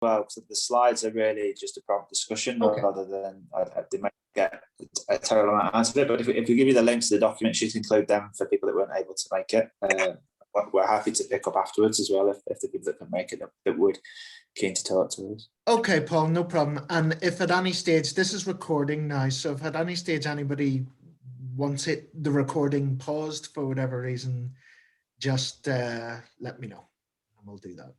well, because the slides are really just a prompt discussion rather than they might get a terrible amount out of it. But if we give you the links to the documents, you can include them for people that weren't able to make it. We're happy to pick up afterwards as well if the people that can make it that would keen to talk to us. Okay, Paul, no problem. And if at any stage, this is recording now, so if at any stage anybody wants the recording paused for whatever reason, just let me know and we'll do that.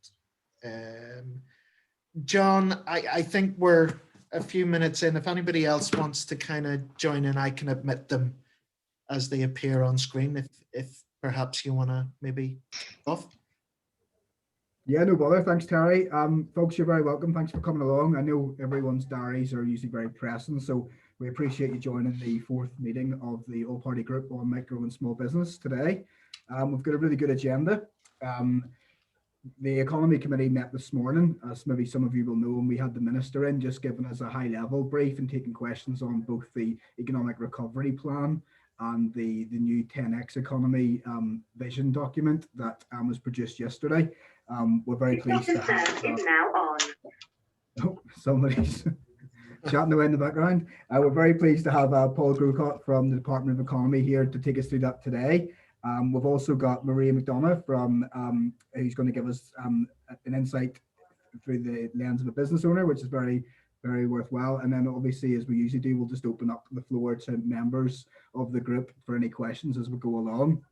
John, I think we're a few minutes in. If anybody else wants to kind of join in, I can admit them as they appear on screen if perhaps you want to maybe off. Yeah, no bother. Thanks, Terry. Folks, you're very welcome. Thanks for coming along. I know everyone's diaries are usually very pressing, so we appreciate you joining the fourth meeting of the All-Party Group on Micro and Small Business today. We've got a really good agenda. The Economy Committee met this morning, as maybe some of you will know, and we had the Minister in just giving us a high-level brief and taking questions on both the Economic Recovery Plan and the new 10X Economy vision document that was produced yesterday. We're very pleased to have... is now on. Oh, somebody's chatting away in the background. We're very pleased to have Paul Grocott from the Department of Economy here to take us through that today. We've also got Maria McDonough from who's going to give us an insight through the lens of a business owner, which is very, very worthwhile. And then obviously, as we usually do, we'll just open up the floor to members of the group for any questions as we go along.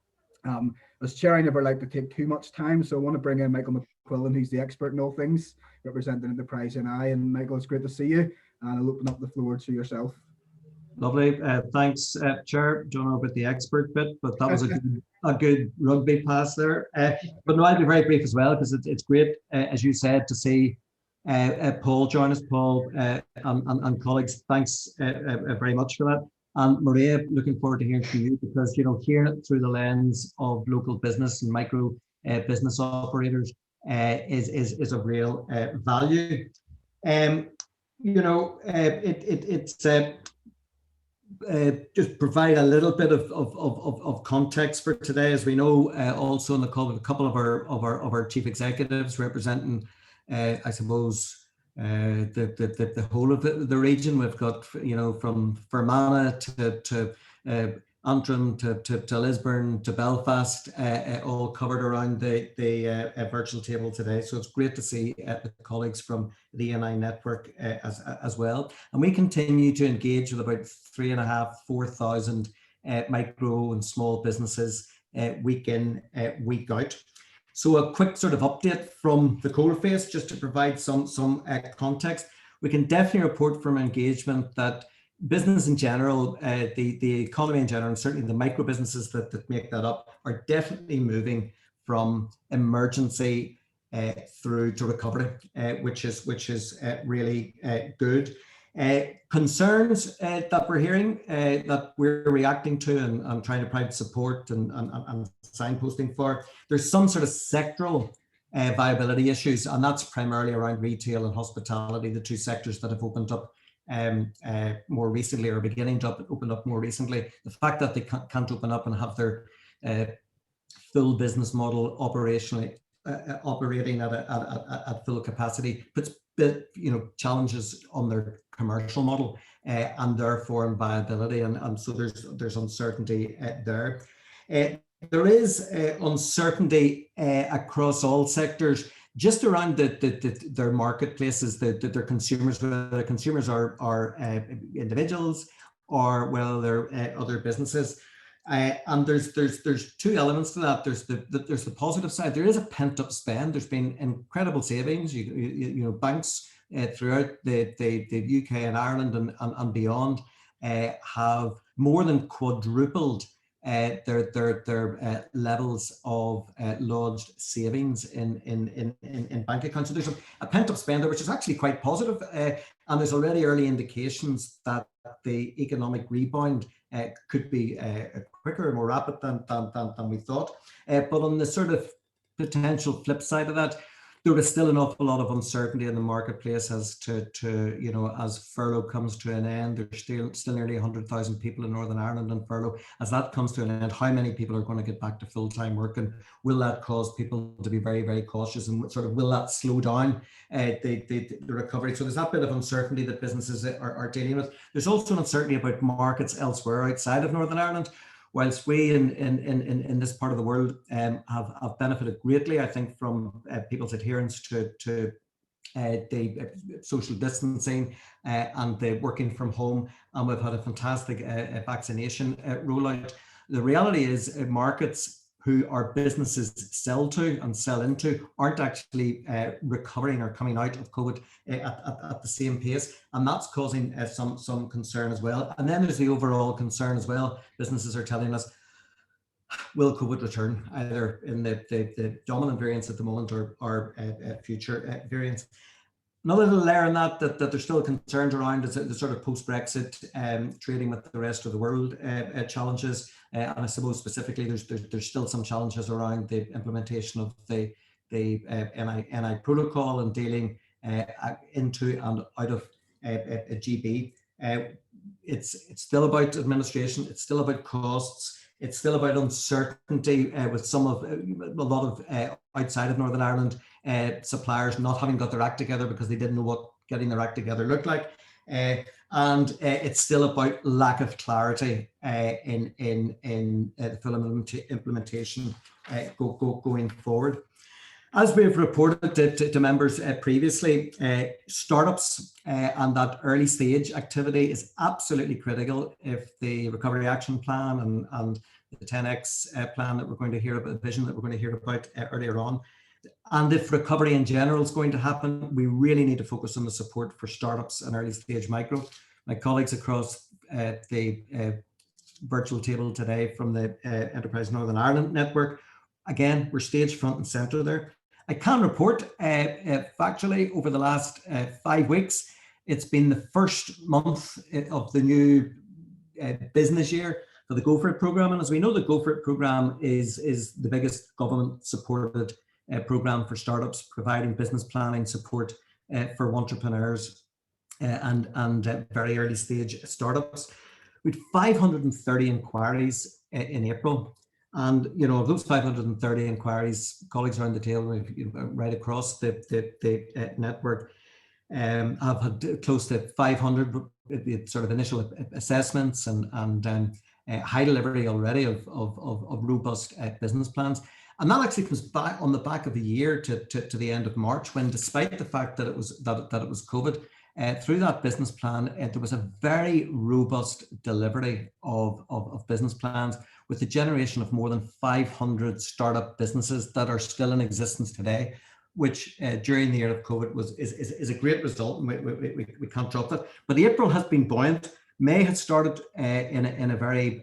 As chair, I never like to take too much time, so I want to bring in Michael McQuillan, who's the expert in all things, representing Enterprise NI. And Michael, it's great to see you. And I'll open up the floor to yourself. Lovely. Thanks, Chair. Don't know about the expert bit, but that was a good rugby pass there. But no, I'll be very brief as well, because it's great, as you said, to see Paul join us. Paul and colleagues, thanks very much for that. And Maria, looking forward to hearing from you, because, you know, hearing it through the lens of local business and micro business operators is of real value. You know, it's just provide a little bit of context for today. As we know, also in the call with a couple of our chief executives representing, I suppose, the whole of the region. We've got, you know, from Fermanagh to Antrim to Lisburn to Belfast, all covered around the virtual table today. So it's great to see the colleagues from the ENI network as well. And we continue to engage with about 3,500–4,000 micro and small businesses week in, week out. So a quick sort of update from the coalface, just to provide some context. We can definitely report from engagement that business in general, the economy in general, and certainly the micro businesses that make that up, are definitely moving from emergency through to recovery, which is really good. Concerns that we're hearing, that we're reacting to and trying to provide support and signposting for. There's some sort of sectoral viability issues, and that's primarily around retail and hospitality, the two sectors that have opened up more recently, or beginning to open up more recently. The fact that they can't open up and have their full business model operating at full capacity puts challenges on their commercial model and therefore in viability, and so there's uncertainty there. There is uncertainty across all sectors, just around their marketplaces, their consumers, whether the consumers are individuals or whether they're other businesses. And there's two elements to that. There's the positive side. There is a pent-up spend. There's been incredible savings. You know, banks throughout the UK and Ireland and beyond have more than quadrupled their levels of lodged savings in bank accounts. So there's a pent-up spend there, which is actually quite positive, and there's already early indications that the economic rebound could be quicker, more rapid than we thought. But on the sort of potential flip side of that, there is still an awful lot of uncertainty in the marketplace as to you know, as furlough comes to an end. There's still nearly 100,000 people in Northern Ireland on furlough. As that comes to an end, how many people are going to get back to full-time work, and will that cause people to be very, very cautious, and sort of will that slow down the recovery? So there's that bit of uncertainty that businesses are dealing with. There's also an uncertainty about markets elsewhere outside of Northern Ireland. Whilst we in this part of the world have benefited greatly, I think, from people's adherence to the social distancing and the working from home, and we've had a fantastic vaccination rollout. The reality is markets who our businesses sell to and sell into aren't actually recovering or coming out of COVID at the same pace, and that's causing some concern as well. And then there's the overall concern as well. Businesses are telling us, will COVID return, either in the dominant variants at the moment or future variants? Another little layer in that there's still concerns around is the sort of post-Brexit trading with the rest of the world challenges, and I suppose specifically there's still some challenges around the implementation of the NI protocol and dealing into and out of a GB. It's still about administration. It's still about costs. It's still about uncertainty with a lot of outside of Northern Ireland suppliers not having got their act together because they didn't know what getting their act together looked like, and it's still about lack of clarity in the full implementation going forward. As we've reported to members previously, startups and that early stage activity is absolutely critical if the Recovery Action Plan and the 10X plan that we're going to hear about, the vision that we're going to hear about earlier on. And if recovery in general is going to happen, we really need to focus on the support for startups and early stage micro. My colleagues across the virtual table today from the Enterprise Northern Ireland Network, again, we're staged front and centre there. I can report factually over the last 5 weeks, it's been the first month of the new business year for the Go For It programme. And as we know, the Go For It programme is the biggest government supported programme for startups, providing business planning support for entrepreneurs and very early stage startups. We had 530 inquiries in April. And, you know, of those 530 inquiries, colleagues around the table, right across the network, have had close to 500 sort of initial assessments and high delivery already of robust business plans. And that actually comes back on the back of the year to the end of March, when, despite the fact that it was COVID, through that business plan, there was a very robust delivery of business plans, with the generation of more than 500 startup businesses that are still in existence today, which during the year of COVID is a great result, and we can't drop that. But April has been buoyant. May had started in a very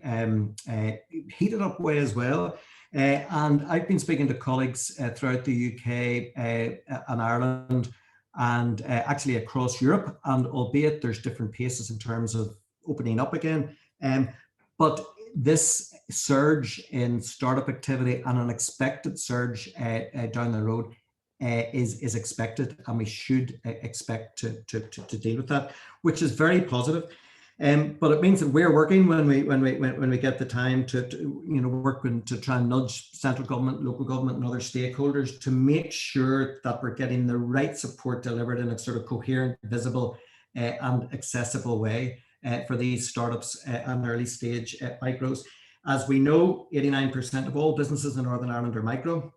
heated up way as well. And I've been speaking to colleagues throughout the UK and Ireland, and actually across Europe, and albeit there's different paces in terms of opening up again, but this surge in startup activity and an expected surge down the road is expected, and we should expect to deal with that, which is very positive. But it means that we're working when we get the time to work to try and nudge central government, local government, and other stakeholders to make sure that we're getting the right support delivered in a sort of coherent, visible, and accessible way for these startups and early stage micros. As we know, 89% of all businesses in Northern Ireland are micro,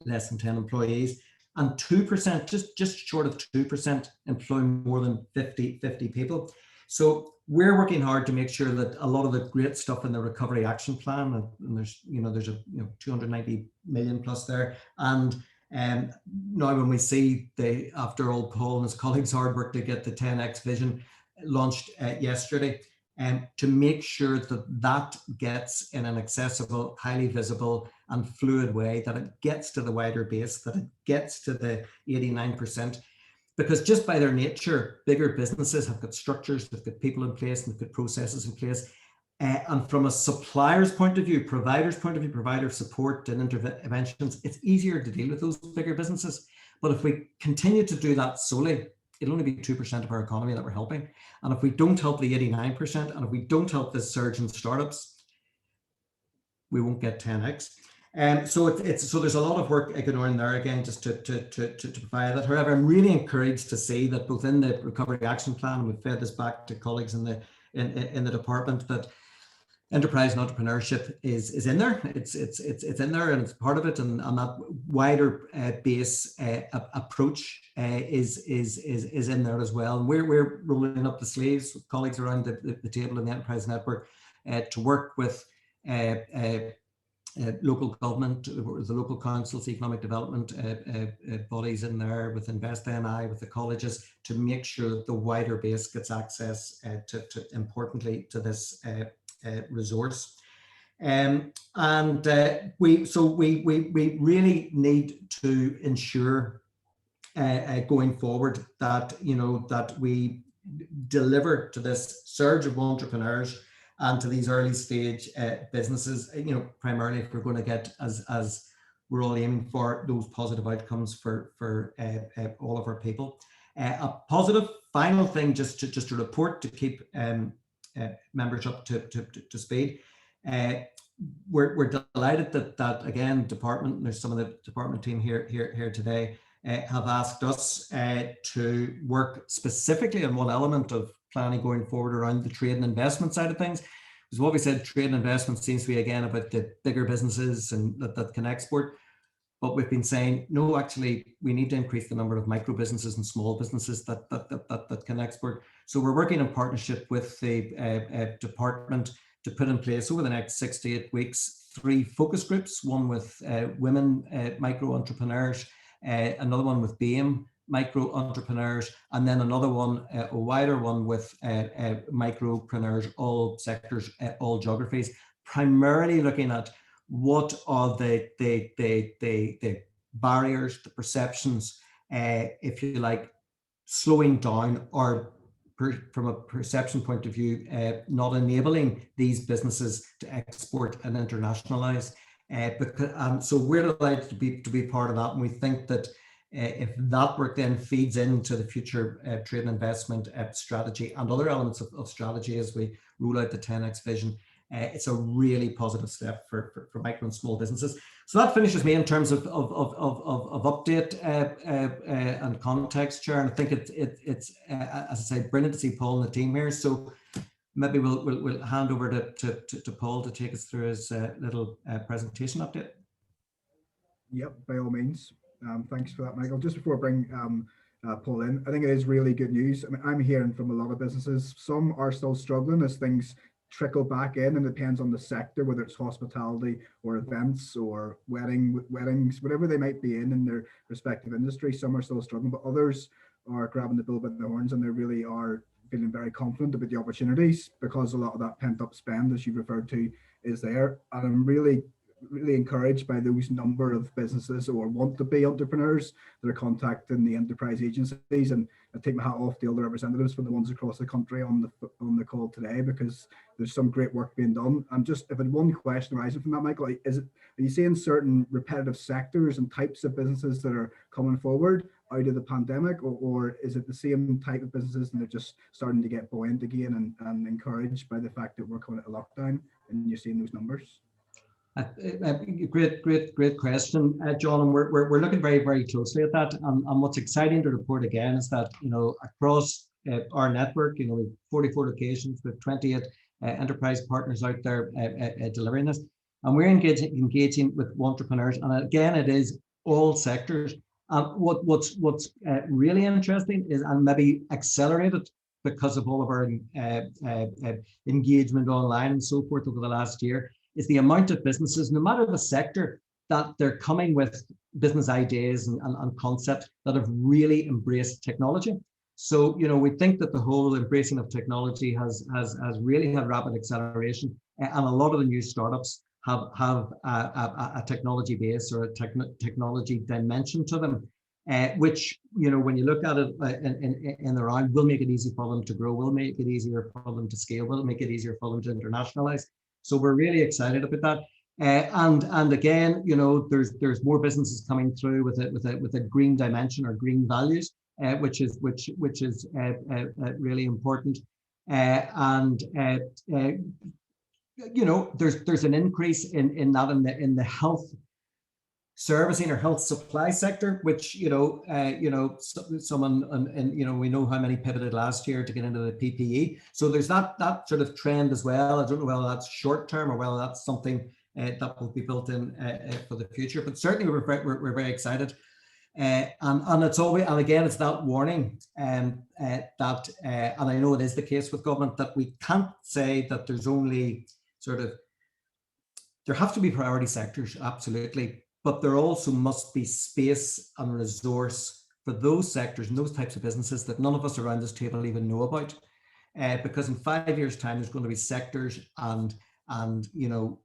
less than 10 employees, and 2%, just short of 2%, employ more than 50 people. So we're working hard to make sure that a lot of the great stuff in the Recovery Action Plan, and there's 290 million plus there, and now when we see after all Paul and his colleagues' hard work to get the 10X vision launched yesterday, to make sure that gets in an accessible, highly visible and fluid way, that it gets to the wider base, that it gets to the 89%. Because just by their nature, bigger businesses have got structures, they've got people in place, and they've got processes in place. And from a supplier's point of view, provider's point of view, provider support and interventions, it's easier to deal with those bigger businesses. But if we continue to do that solely, it'll only be 2% of our economy that we're helping. And if we don't help the 89%, and if we don't help this surge in startups, we won't get 10x. So there's a lot of work going on there again, just to provide that. However, I'm really encouraged to see that both in the Recovery Action Plan, and we've fed this back to colleagues in the department, that enterprise and entrepreneurship is in there. It's in there, and it's part of it, and that wider base approach is in there as well. And we're rolling up the sleeves with colleagues around the table in the enterprise network to work with local government, the local councils, economic development bodies in there, with Invest NI, with the colleges, to make sure that the wider base gets access importantly to this resource. We really need to ensure going forward that that we deliver to this surge of entrepreneurs and to these early stage businesses, primarily if we're going to get, as we're all aiming for, those positive outcomes for all of our people. A positive final thing, just to report, to keep members up to speed. We're delighted that again, department, there's some of the department team here today, have asked us to work specifically on one element of planning going forward around the trade and investment side of things. Because what we said, trade and investment seems to be again about the bigger businesses and that can export. But we've been saying, no, actually, we need to increase the number of micro businesses and small businesses that can export. So we're working in partnership with the department to put in place over the next 6 to 8 weeks 3 focus groups, one with women micro entrepreneurs, another one with BAME micro entrepreneurs, and then another one, a wider one with micropreneurs, all sectors, all geographies, primarily looking at what are the barriers, the perceptions, if you like, slowing down, or from a perception point of view, not enabling these businesses to export and internationalize. So we're delighted to be part of that, and we think that if that work then feeds into the future trade and investment strategy and other elements of strategy as we roll out the 10x vision, it's a really positive step for micro and small businesses. So that finishes me in terms of update and context, Chair. And I think it's as I say, brilliant to see Paul and the team here. So maybe we'll hand over to Paul to take us through his little presentation update. Yep, by all means. Thanks for that, Michael. Just before I bring Paul in, I think it is really good news. I mean, I'm hearing from a lot of businesses. Some are still struggling as things trickle back in, and it depends on the sector, whether it's hospitality or events or weddings, whatever they might be in their respective industry. Some are still struggling, but others are grabbing the bull by the horns, and they really are feeling very confident about the opportunities, because a lot of that pent-up spend, as you referred to, is there. And I'm really encouraged by those number of businesses or want to be entrepreneurs that are contacting the enterprise agencies, and I take my hat off to all the representatives from the ones across the country on the call today, because there's some great work being done. I'm just, if I had one question arising from that, Michael, are you seeing certain repetitive sectors and types of businesses that are coming forward out of the pandemic, or is it the same type of businesses and they're just starting to get buoyant again and encouraged by the fact that we're coming out of lockdown and you're seeing those numbers? Great question, John, and we're looking very closely at that. And what's exciting to report again is that across our network, we have 44 locations with 28 enterprise partners out there delivering this, and we're engaging with entrepreneurs. And again, it is all sectors. What's really interesting is, and maybe accelerated because of all of our engagement online and so forth over the last year, is the amount of businesses, no matter the sector, that they're coming with business ideas and concepts that have really embraced technology. So, we think that the whole embracing of technology has really had rapid acceleration, and a lot of the new startups have a technology base or a technology dimension to them, which, when you look at it in the round, will make it easy for them to grow, will make it easier for them to scale, will make it easier for them to internationalize. So we're really excited about that. And again, you know, there's more businesses coming through with a green dimension or green values, which is really important. You know, there's an increase in that in the health servicing or health supply sector, which someone and you know, we know how many pivoted last year to get into the PPE. So there's that sort of trend as well. I don't know whether that's short term or whether that's something that will be built in for the future. But certainly we're very excited. And it's always, and again, it's that warning that and I know it is the case with government, that we can't say that there's only there have to be priority sectors, absolutely, but there also must be space and resource for those sectors and those types of businesses that none of us around this table even know about, because in 5 years' time there's going to be sectors and you know,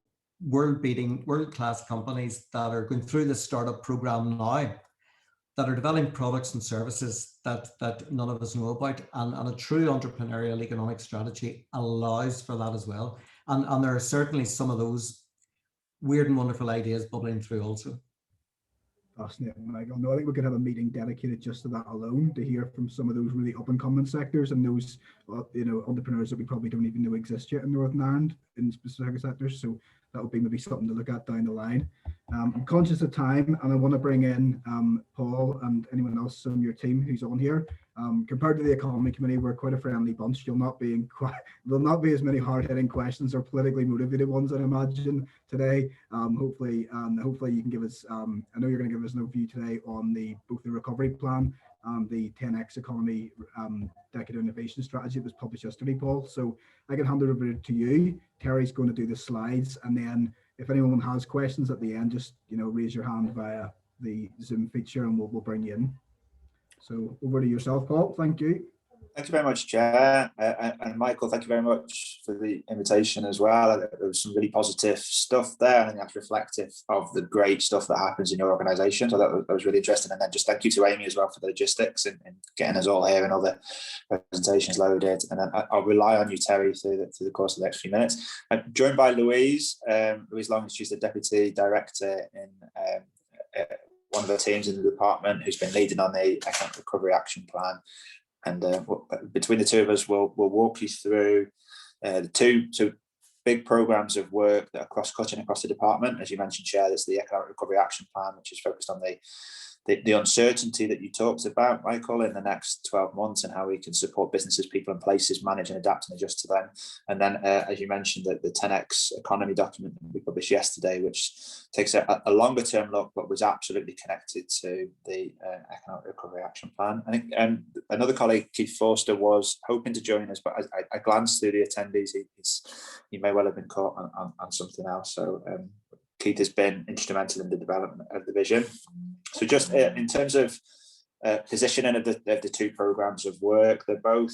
world-class companies that are going through this startup program now, that are developing products and services that none of us know about, and a true entrepreneurial economic strategy allows for that as well. And there are certainly some of those weird and wonderful ideas bubbling through also. Fascinating, Michael. No, I think we could have a meeting dedicated just to that alone, to hear from some of those really up and coming sectors and those you know, entrepreneurs that we probably don't even know exist yet in Northern Ireland in specific sectors. So that would be maybe something to look at down the line. I'm conscious of time, and I want to bring in Paul and anyone else on your team who's on here. Compared to the Economy Committee, we're quite a friendly bunch. There'll not be as many hard-hitting questions or politically motivated ones, I imagine, today. Hopefully you can give us, I know you're going to give us an overview today on both the recovery plan and the 10X economy decade innovation strategy that was published yesterday, Paul. So I can hand it over to you. Terry's going to do the slides, and then if anyone has questions at the end, just, you know, raise your hand via the Zoom feature and we'll bring you in. So over to yourself, Paul. Thank you. Thank you very much, Chair. And Michael, thank you very much for the invitation as well. There was some really positive stuff there, and I think that's reflective of the great stuff that happens in your organisation. So that was really interesting. And then just thank you to Amy as well for the logistics and getting us all here and all the presentations loaded. And then I'll rely on you, Terry, through the course of the next few minutes. I'm joined by Louise Long. She's the Deputy Director in one of the teams in the department who's been leading on the Economic Recovery Action Plan. And between the two of us, we'll walk you through the two big programs of work that are cross-cutting across the department. As you mentioned, Chair, there's the Economic Recovery Action Plan, which is focused on the uncertainty that you talked about, Michael, in the next 12 months and how we can support businesses, people and places manage and adapt and adjust to them. And then, as you mentioned, the 10X economy document that we published yesterday, which takes a longer term look, but was absolutely connected to the Economic Recovery Action Plan. I think another colleague, Keith Forster, was hoping to join us, but I glanced through the attendees. He may well have been caught on something else. So Keith has been instrumental in the development of the vision. So just in terms of positioning of the two programs of work, they both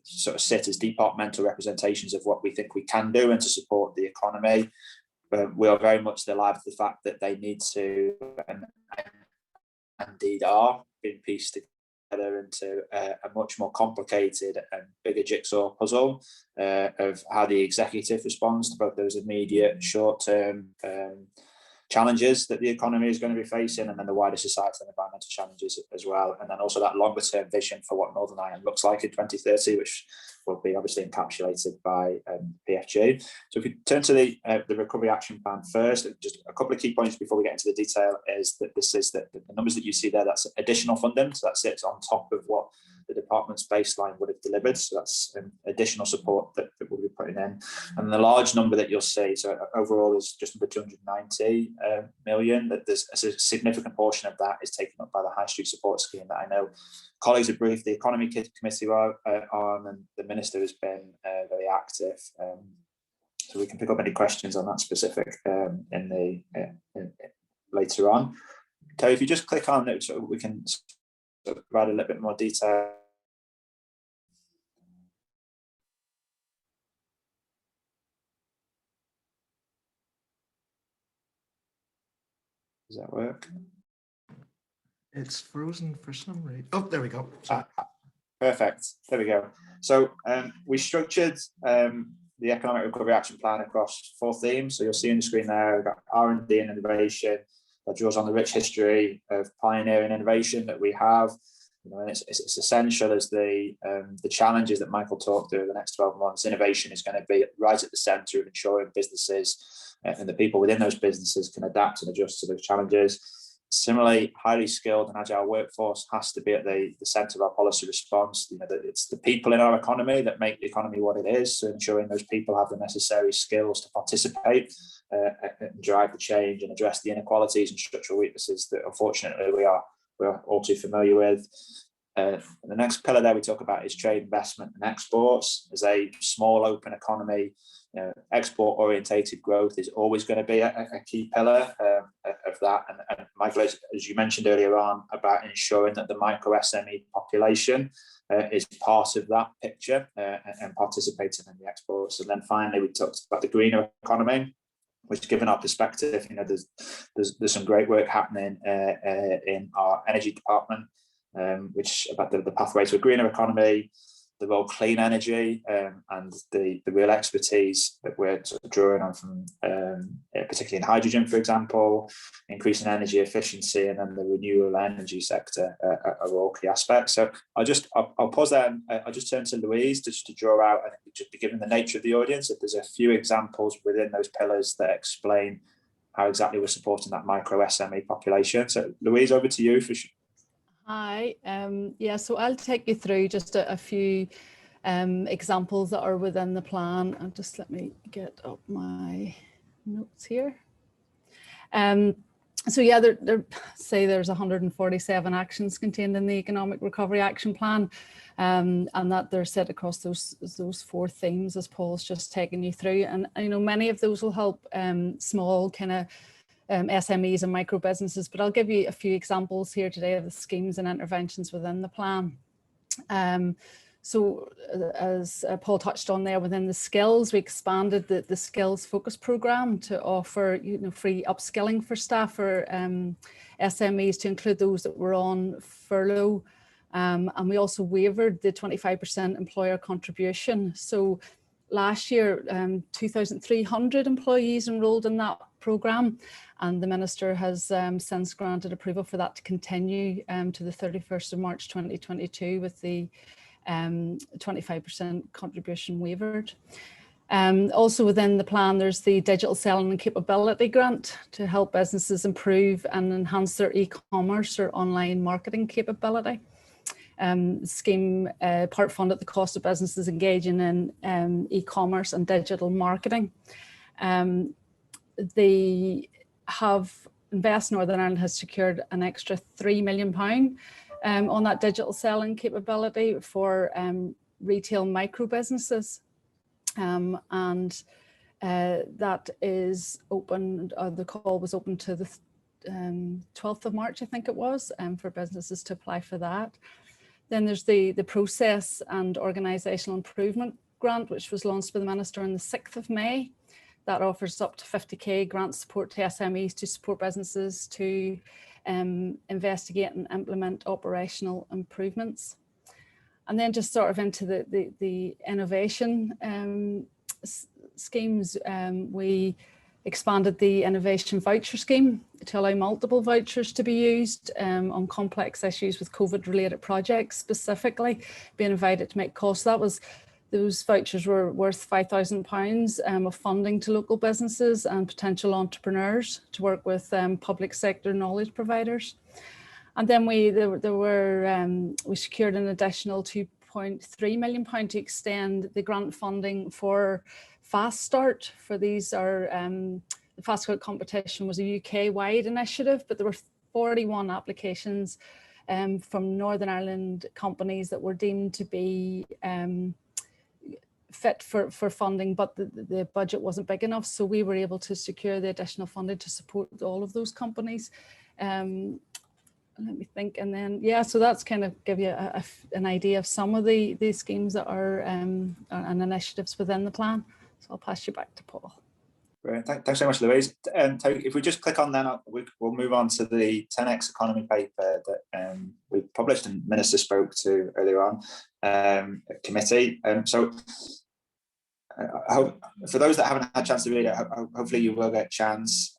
sort of sit as departmental representations of what we think we can do and to support the economy. But we are very much alive to the fact that they need to and indeed are being pieced together into a much more complicated and bigger jigsaw puzzle of how the executive responds to both those immediate short-term challenges that the economy is going to be facing, and then the wider societal and environmental challenges as well, and then also that longer term vision for what Northern Ireland looks like in 2030, which will be obviously encapsulated by PFG. So if we turn to the Recovery Action Plan first, just a couple of key points before we get into the detail is that this is the numbers that you see there, that's additional funding, so that sits on top of what the department's baseline would have delivered. So that's additional support that we'll be putting in. And the large number that you'll see, so overall is just under 290 million, that there's a significant portion of that is taken up by the High Street Support Scheme that I know colleagues have briefed the Economy Committee on, and the Minister has been very active. So we can pick up any questions on that specific later on. Terry, if you just click on it, so we can provide a little bit more detail. Does that work? It's frozen for some reason. Oh, there we go. Perfect. There we go. So we structured the Economic Recovery Action Plan across 4 themes. So you'll see on the screen there, we've got R&D and innovation that draws on the rich history of pioneering innovation that we have. And it's essential as the challenges that Michael talked through over the next 12 months. Innovation is going to be right at the centre of ensuring businesses and the people within those businesses can adapt and adjust to those challenges. Similarly, highly skilled and agile workforce has to be at the centre of our policy response. That it's the people in our economy that make the economy what it is. So ensuring those people have the necessary skills to participate and drive the change and address the inequalities and structural weaknesses that unfortunately we're all too familiar with. The next pillar there we talk about is trade, investment and exports. As a small open economy, export orientated growth is always going to be a key pillar of that. And Michael, as you mentioned earlier on about ensuring that the micro SME population is part of that picture and participating in the exports. And then finally, we talked about the greener economy, which, given our perspective, there's some great work happening in our energy department, which about the pathway to a greener economy, the role clean energy, and the real expertise that we're sort of drawing on from, particularly in hydrogen, for example, increasing energy efficiency, and then the renewable energy sector are all key aspects. So I'll pause there and I'll just turn to Louise just to draw out, I think, just given the nature of the audience, if there's a few examples within those pillars that explain how exactly we're supporting that micro SME population. So Louise, over to you for sure. Hi, so I'll take you through just a few examples that are within the plan, and just let me get up my notes here. So yeah, there's 147 actions contained in the Economic Recovery Action Plan, and that they're set across those 4 themes as Paul's just taken you through, and many of those will help small kind of SMEs and micro businesses, but I'll give you a few examples here today of the schemes and interventions within the plan. So as Paul touched on there, within the skills, we expanded the skills focus program to offer free upskilling for staff for SMEs, to include those that were on furlough, and we also waived the 25% employer contribution. So last year, 2,300 employees enrolled in that programme, and the Minister has since granted approval for that to continue to the 31st of March 2022 with the 25% contribution waived. Also within the plan, there's the Digital Selling and Capability Grant to help businesses improve and enhance their e-commerce or online marketing capability. Scheme part funded the cost of businesses engaging in e-commerce and digital marketing. They have Invest Northern Ireland has secured an extra £3 million on that digital selling capability for retail micro businesses, and that is open. The call was open to the 12th of March, I think it was, for businesses to apply for that. Then there's the Process and Organisational Improvement Grant, which was launched by the Minister on the 6th of May. That offers up to 50k grant support to SMEs to support businesses to investigate and implement operational improvements. And then just sort of into the innovation schemes, we expanded the innovation voucher scheme to allow multiple vouchers to be used on complex issues with COVID related projects, specifically being invited to make costs. Those vouchers were worth £5,000 of funding to local businesses and potential entrepreneurs to work with public sector knowledge providers. And then we secured an additional £2.3 million to extend the grant funding for Fast Start. For these are the Fast Start competition was a UK-wide initiative, but there were 41 applications from Northern Ireland companies that were deemed to be fit for funding, but the budget wasn't big enough, so we were able to secure the additional funding to support all of those companies. Let me think, and then so that's kind of give you an idea of some of the schemes that are and initiatives within the plan. So I'll pass you back to Paul. Great, thanks so much, Louise. If we just click on then, we'll move on to the 10x economy paper that we published and Minister spoke to earlier on at committee. So I hope, for those that haven't had a chance to read it, hopefully you will get a chance.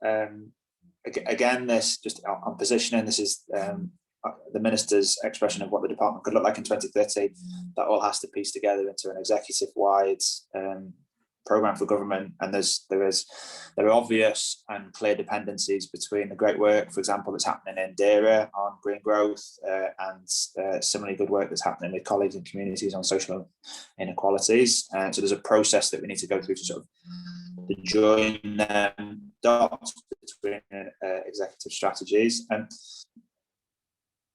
Again, this just on positioning, this is the minister's expression of what the department could look like in 2030. That all has to piece together into an executive-wide programme for government, and there are obvious and clear dependencies between the great work, for example, that's happening in DERA on green growth, and similarly good work that's happening with colleagues and communities on social inequalities. So there's a process that we need to go through to sort of join dots between executive strategies. And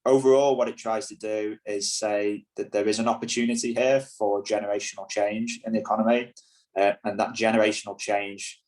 overall, what it tries to do is say that there is an opportunity here for generational change in the economy, and that generational change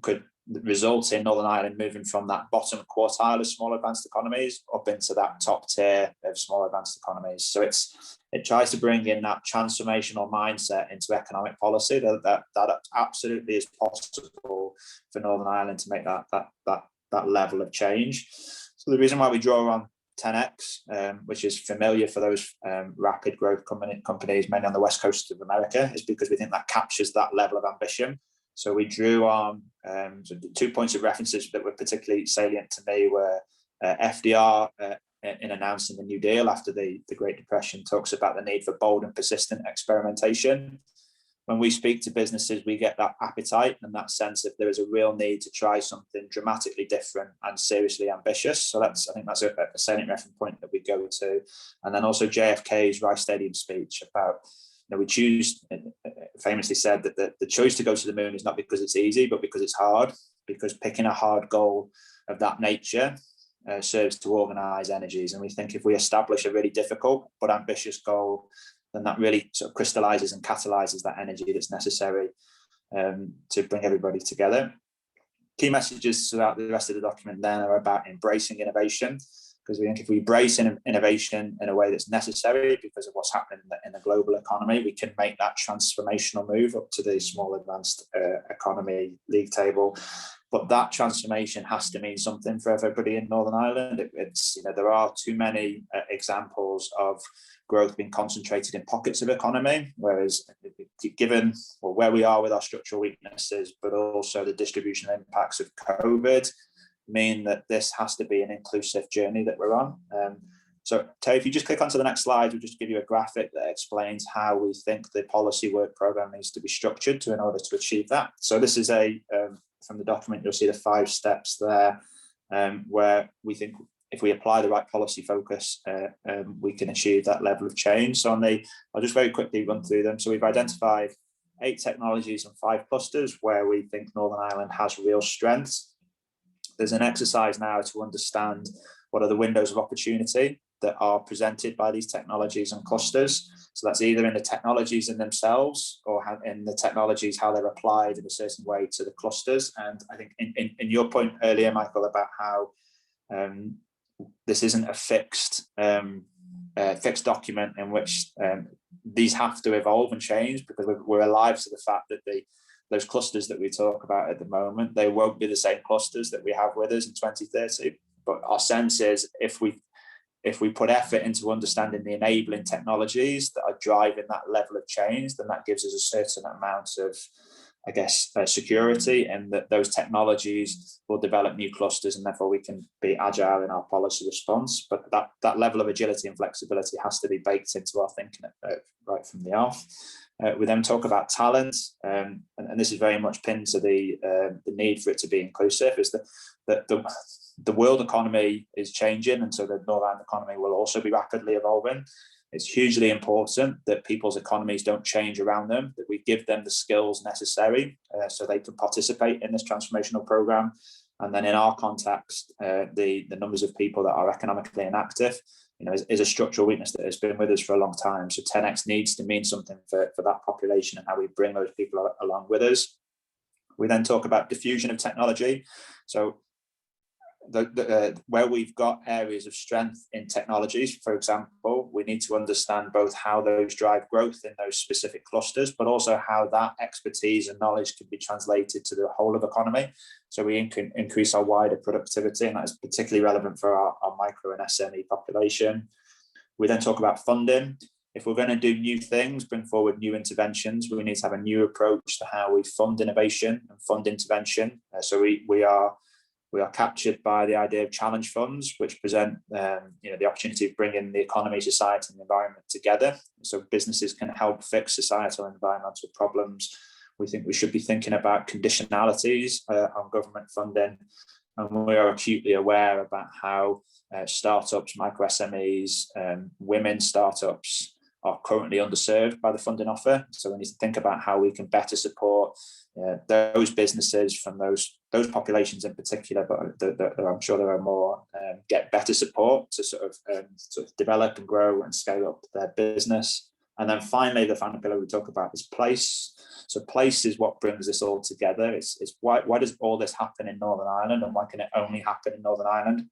could result in Northern Ireland moving from that bottom quartile of small advanced economies up into that top tier of small advanced economies. So it tries to bring in that transformational mindset into economic policy that absolutely is possible for Northern Ireland to make that level of change. So the reason why we draw on 10X, which is familiar for those rapid growth companies, mainly on the west coast of America, is because we think that captures that level of ambition. So we drew on so the 2 points of references that were particularly salient to me were FDR in announcing the New Deal after the Great Depression talks about the need for bold and persistent experimentation. When we speak to businesses, we get that appetite and that sense that there is a real need to try something dramatically different and seriously ambitious. So I think that's a salient reference point that we go to. And then also JFK's Rice Stadium speech about, we choose, famously said that the choice to go to the moon is not because it's easy, but because it's hard, because picking a hard goal of that nature serves to organise energies. And we think if we establish a really difficult but ambitious goal, then that really sort of crystallizes and catalyzes that energy that's necessary to bring everybody together. Key messages throughout the rest of the document then are about embracing innovation, because we think if we embrace innovation in a way that's necessary because of what's happening in the global economy, we can make that transformational move up to the small advanced economy league table. But that transformation has to mean something for everybody in Northern Ireland. There are too many examples of growth being concentrated in pockets of economy, whereas given where we are with our structural weaknesses, but also the distribution impacts of COVID, mean that this has to be an inclusive journey that we're on. So Terry, if you just click onto the next slide, we'll just give you a graphic that explains how we think the policy work programme needs to be structured in order to achieve that. So this is from the document, you'll see the 5 steps there, where we think if we apply the right policy focus, we can achieve that level of change. So I'll just very quickly run through them. So we've identified 8 technologies and 5 clusters where we think Northern Ireland has real strengths. There's an exercise now to understand what are the windows of opportunity that are presented by these technologies and clusters. So that's either in the technologies in themselves or in the technologies, how they're applied in a certain way to the clusters. And I think in your point earlier, Michael, about how this isn't a fixed document in which these have to evolve and change, because we're alive to the fact that those clusters that we talk about at the moment, they won't be the same clusters that we have with us in 2030. But our sense is if we put effort into understanding the enabling technologies that are driving that level of change, then that gives us a certain amount of, I guess, security, and that those technologies will develop new clusters, and therefore we can be agile in our policy response. But that level of agility and flexibility has to be baked into our thinking right from the off. We then talk about talent, and this is very much pinned to the need for it to be inclusive, is that the world economy is changing, and so the Northern Ireland economy will also be rapidly evolving. It's hugely important that people's economies don't change around them, that we give them the skills necessary so they can participate in this transformational programme. And then in our context, the numbers of people that are economically inactive, is a structural weakness that has been with us for a long time. So 10X needs to mean something for that population and how we bring those people along with us. We then talk about diffusion of technology. So where we've got areas of strength in technologies, for example, we need to understand both how those drive growth in those specific clusters, but also how that expertise and knowledge can be translated to the whole of economy. So we can increase our wider productivity, and that is particularly relevant for our micro and SME population. We then talk about funding. if we're going to do new things, bring forward new interventions, we need to have a new approach to how we fund innovation and fund intervention. So we are captured by the idea of challenge funds, which present the opportunity of bringing the economy, society, and the environment together. So businesses can help fix societal and environmental problems. We think we should be thinking about conditionalities on government funding, and we are acutely aware about how startups, micro SMEs, women startups are currently underserved by the funding offer. So we need to think about how we can better support those businesses from those populations in particular, but I'm sure there are more, get better support to sort of develop and grow and scale up their business. And then finally, the final pillar we talk about is place. So place is what brings this all together. It's why does all this happen in Northern Ireland, and why can it only happen in Northern Ireland?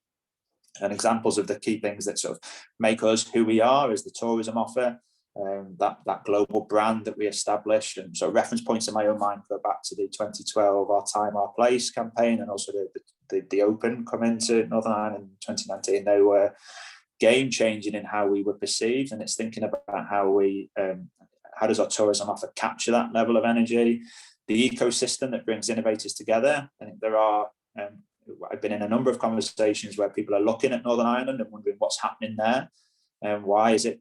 And examples of the key things that sort of make us who we are is the tourism offer, that global brand that we established. And so reference points in my own mind go back to the 2012 Our Time, Our Place campaign, and also the Open come into Northern Ireland in 2019. They were game changing in how we were perceived, and it's thinking about how does our tourism offer capture that level of energy, the ecosystem that brings innovators together. I think there are I've been in a number of conversations where people are looking at Northern Ireland and wondering what's happening there, and why is it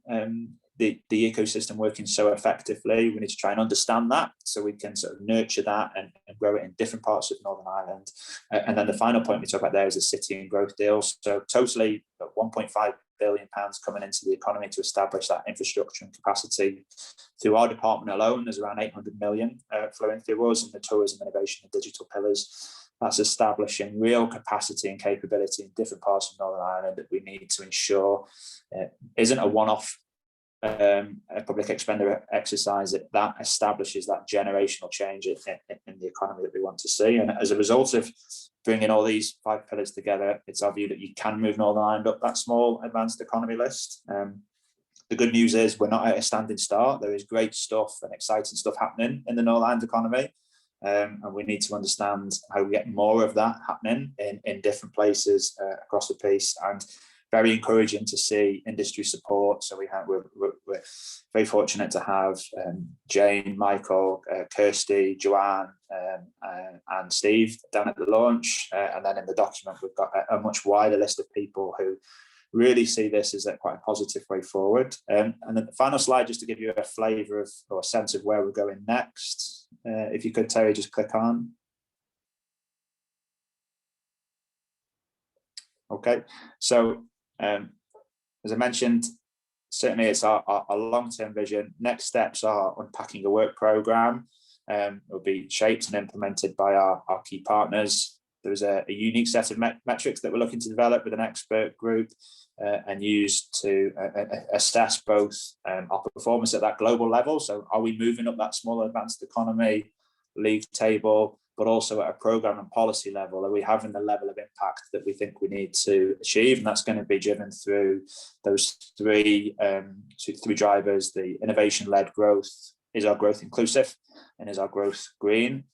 the ecosystem working so effectively. We need to try and understand that so we can sort of nurture that and grow it in different parts of Northern Ireland. And then the final point we talk about there is the city and growth deals. So totally £1.5 billion coming into the economy to establish that infrastructure and capacity. Through our department alone, there's around 800 million flowing through us in the tourism, innovation and digital pillars. That's establishing real capacity and capability in different parts of Northern Ireland that we need to ensure isn't a one-off a public expenditure exercise that establishes that generational change in the economy that we want to see. And as a result of bringing all these 5 pillars together, it's our view that you can move Northern Ireland up that small advanced economy list. The good news is we're not at a standing start. There is great stuff and exciting stuff happening in the Northern Ireland economy. And we need to understand how we get more of that happening in different places across the piece. And very encouraging to see industry support. So we're very fortunate to have Jane, Michael, Kirsty, Joanne, and Steve down at the launch. And then in the document, we've got a much wider list of people who really see this as quite a positive way forward. And then the final slide, just to give you a flavour of or a sense of where we're going next. If you could, Terry, just click on. Okay, so as I mentioned, certainly it's our long-term vision. Next steps are unpacking a work programme. It will be shaped and implemented by our key partners. There's a unique set of metrics that we're looking to develop with an expert group and use to assess both our performance at that global level. So are we moving up that small advanced economy league table, but also at a programme and policy level? Are we having the level of impact that we think we need to achieve? And that's going to be driven through those three drivers. The innovation-led growth. Is our growth inclusive? And is our growth green?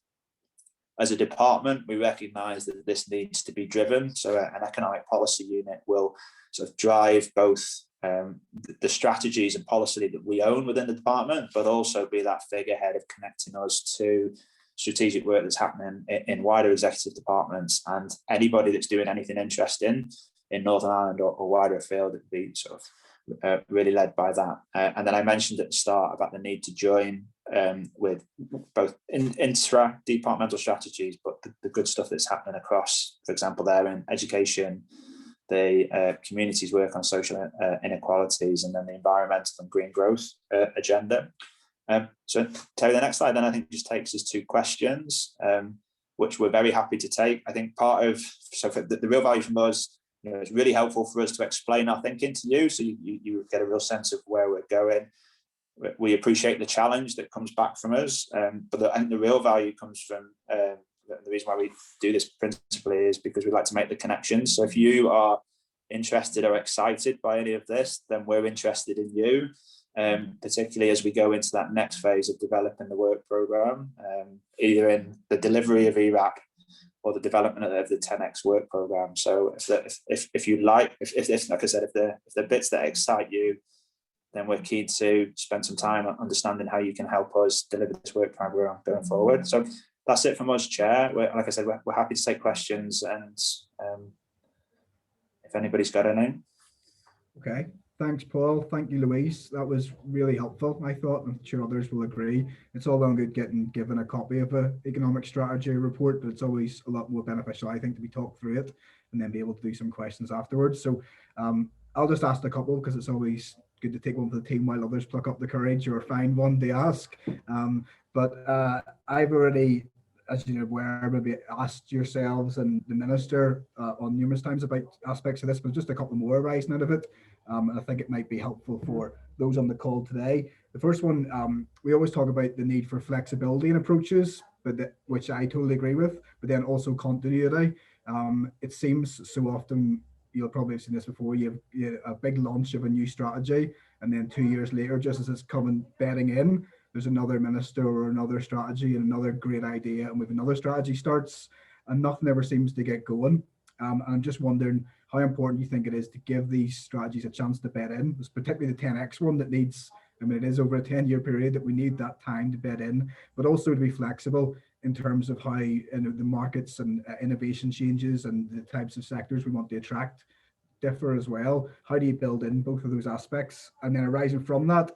As a department, we recognise that this needs to be driven. So an economic policy unit will sort of drive both the strategies and policy that we own within the department, but also be that figurehead of connecting us to strategic work that's happening in wider executive departments, and anybody that's doing anything interesting in Northern Ireland or wider afield would be sort of really led by that. And then I mentioned at the start about the need to join with both intra-departmental strategies, but the good stuff that's happening across, for example, there in education, the communities work on social inequalities, and then the environmental and green growth agenda. So Terry, the next slide then I think just takes us to questions, which we're very happy to take. I think the real value from us, it's really helpful for us to explain our thinking to you, so you get a real sense of where we're going. We appreciate the challenge that comes back from us, but I think the real value comes from the reason why we do this principally is because we like to make the connections. So if you are interested or excited by any of this, then we're interested in you. Particularly as we go into that next phase of developing the work programme, either in the delivery of ERAP or the development of the 10X work programme. So if you like, if like I said, if the bits that excite you, then we're keen to spend some time understanding how you can help us deliver this work program going forward. So that's it from us, Chair. Like I said, we're happy to take questions, and if anybody's got any. Okay, thanks, Paul. Thank you, Louise. That was really helpful, I thought. I'm sure others will agree. It's all well and good getting given a copy of an economic strategy report, but it's always a lot more beneficial, I think, to be talked through it and then be able to do some questions afterwards. So I'll just ask a couple, because it's always good to take one for the team while others pluck up the courage or find one to ask. I've already, as you're aware, maybe asked yourselves and the Minister on numerous times about aspects of this, but just a couple more arising out of it. And I think it might be helpful for those on the call today. The first one, we always talk about the need for flexibility in approaches, which I totally agree with, but then also continuity. It seems so often, you'll probably have seen this before, you have a big launch of a new strategy, and then 2 years later, just as it's coming bedding in, there's another minister or another strategy and another great idea, and with another strategy starts, and nothing ever seems to get going. And I'm just wondering how important you think it is to give these strategies a chance to bed in. It's particularly the 10X one that needs, I mean, it is over a 10-year period that we need that time to bed in, but also to be flexible in terms of how the markets and innovation changes and the types of sectors we want to attract differ as well. How do you build in both of those aspects? And then arising from that,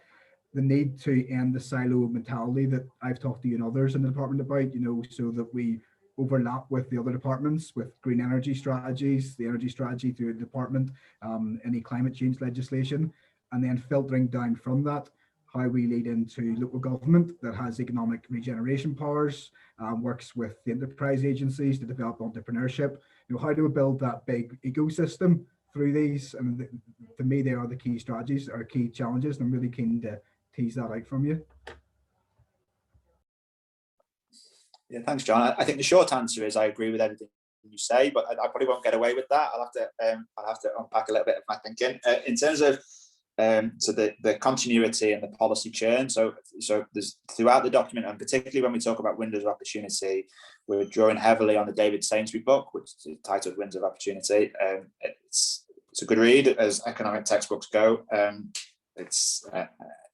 the need to end the silo mentality that I've talked to you and others in the department about, so that we overlap with the other departments, with green energy strategies, the energy strategy through the department, any climate change legislation, and then filtering down from that, how we lead into local government that has economic regeneration powers, works with the enterprise agencies to develop entrepreneurship. How do we build that big ecosystem through these? And to me, they are the key strategies or key challenges, and I'm really keen to tease that out from you. Yeah, thanks, John. I think the short answer is I agree with everything you say, but I probably won't get away with that. I'll have to unpack a little bit of my thinking in terms of so the continuity and the policy churn. So there's throughout the document, and particularly when we talk about windows of opportunity, we're drawing heavily on the David Sainsbury book, which is titled Windows of Opportunity. It's a good read as economic textbooks go.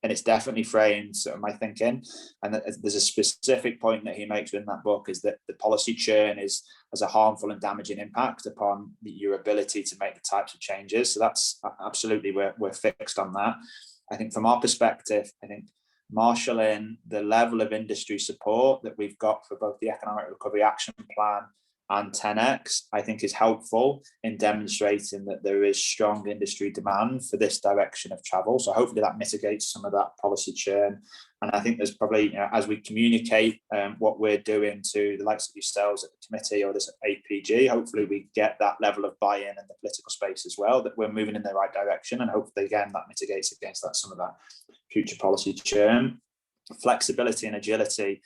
And it's definitely framed sort of my thinking. And there's a specific point that he makes in that book, is that the policy churn has a harmful and damaging impact upon your ability to make the types of changes. So that's absolutely, we're fixed on that. I think from our perspective, I think marshalling the level of industry support that we've got for both the Economic Recovery Action Plan and 10X, I think is helpful in demonstrating that there is strong industry demand for this direction of travel. So hopefully that mitigates some of that policy churn. And I think there's probably, as we communicate what we're doing to the likes of yourselves at the committee or this APG, hopefully we get that level of buy-in in the political space as well, that we're moving in the right direction. And hopefully, again, that mitigates against that some of that future policy churn. Flexibility and agility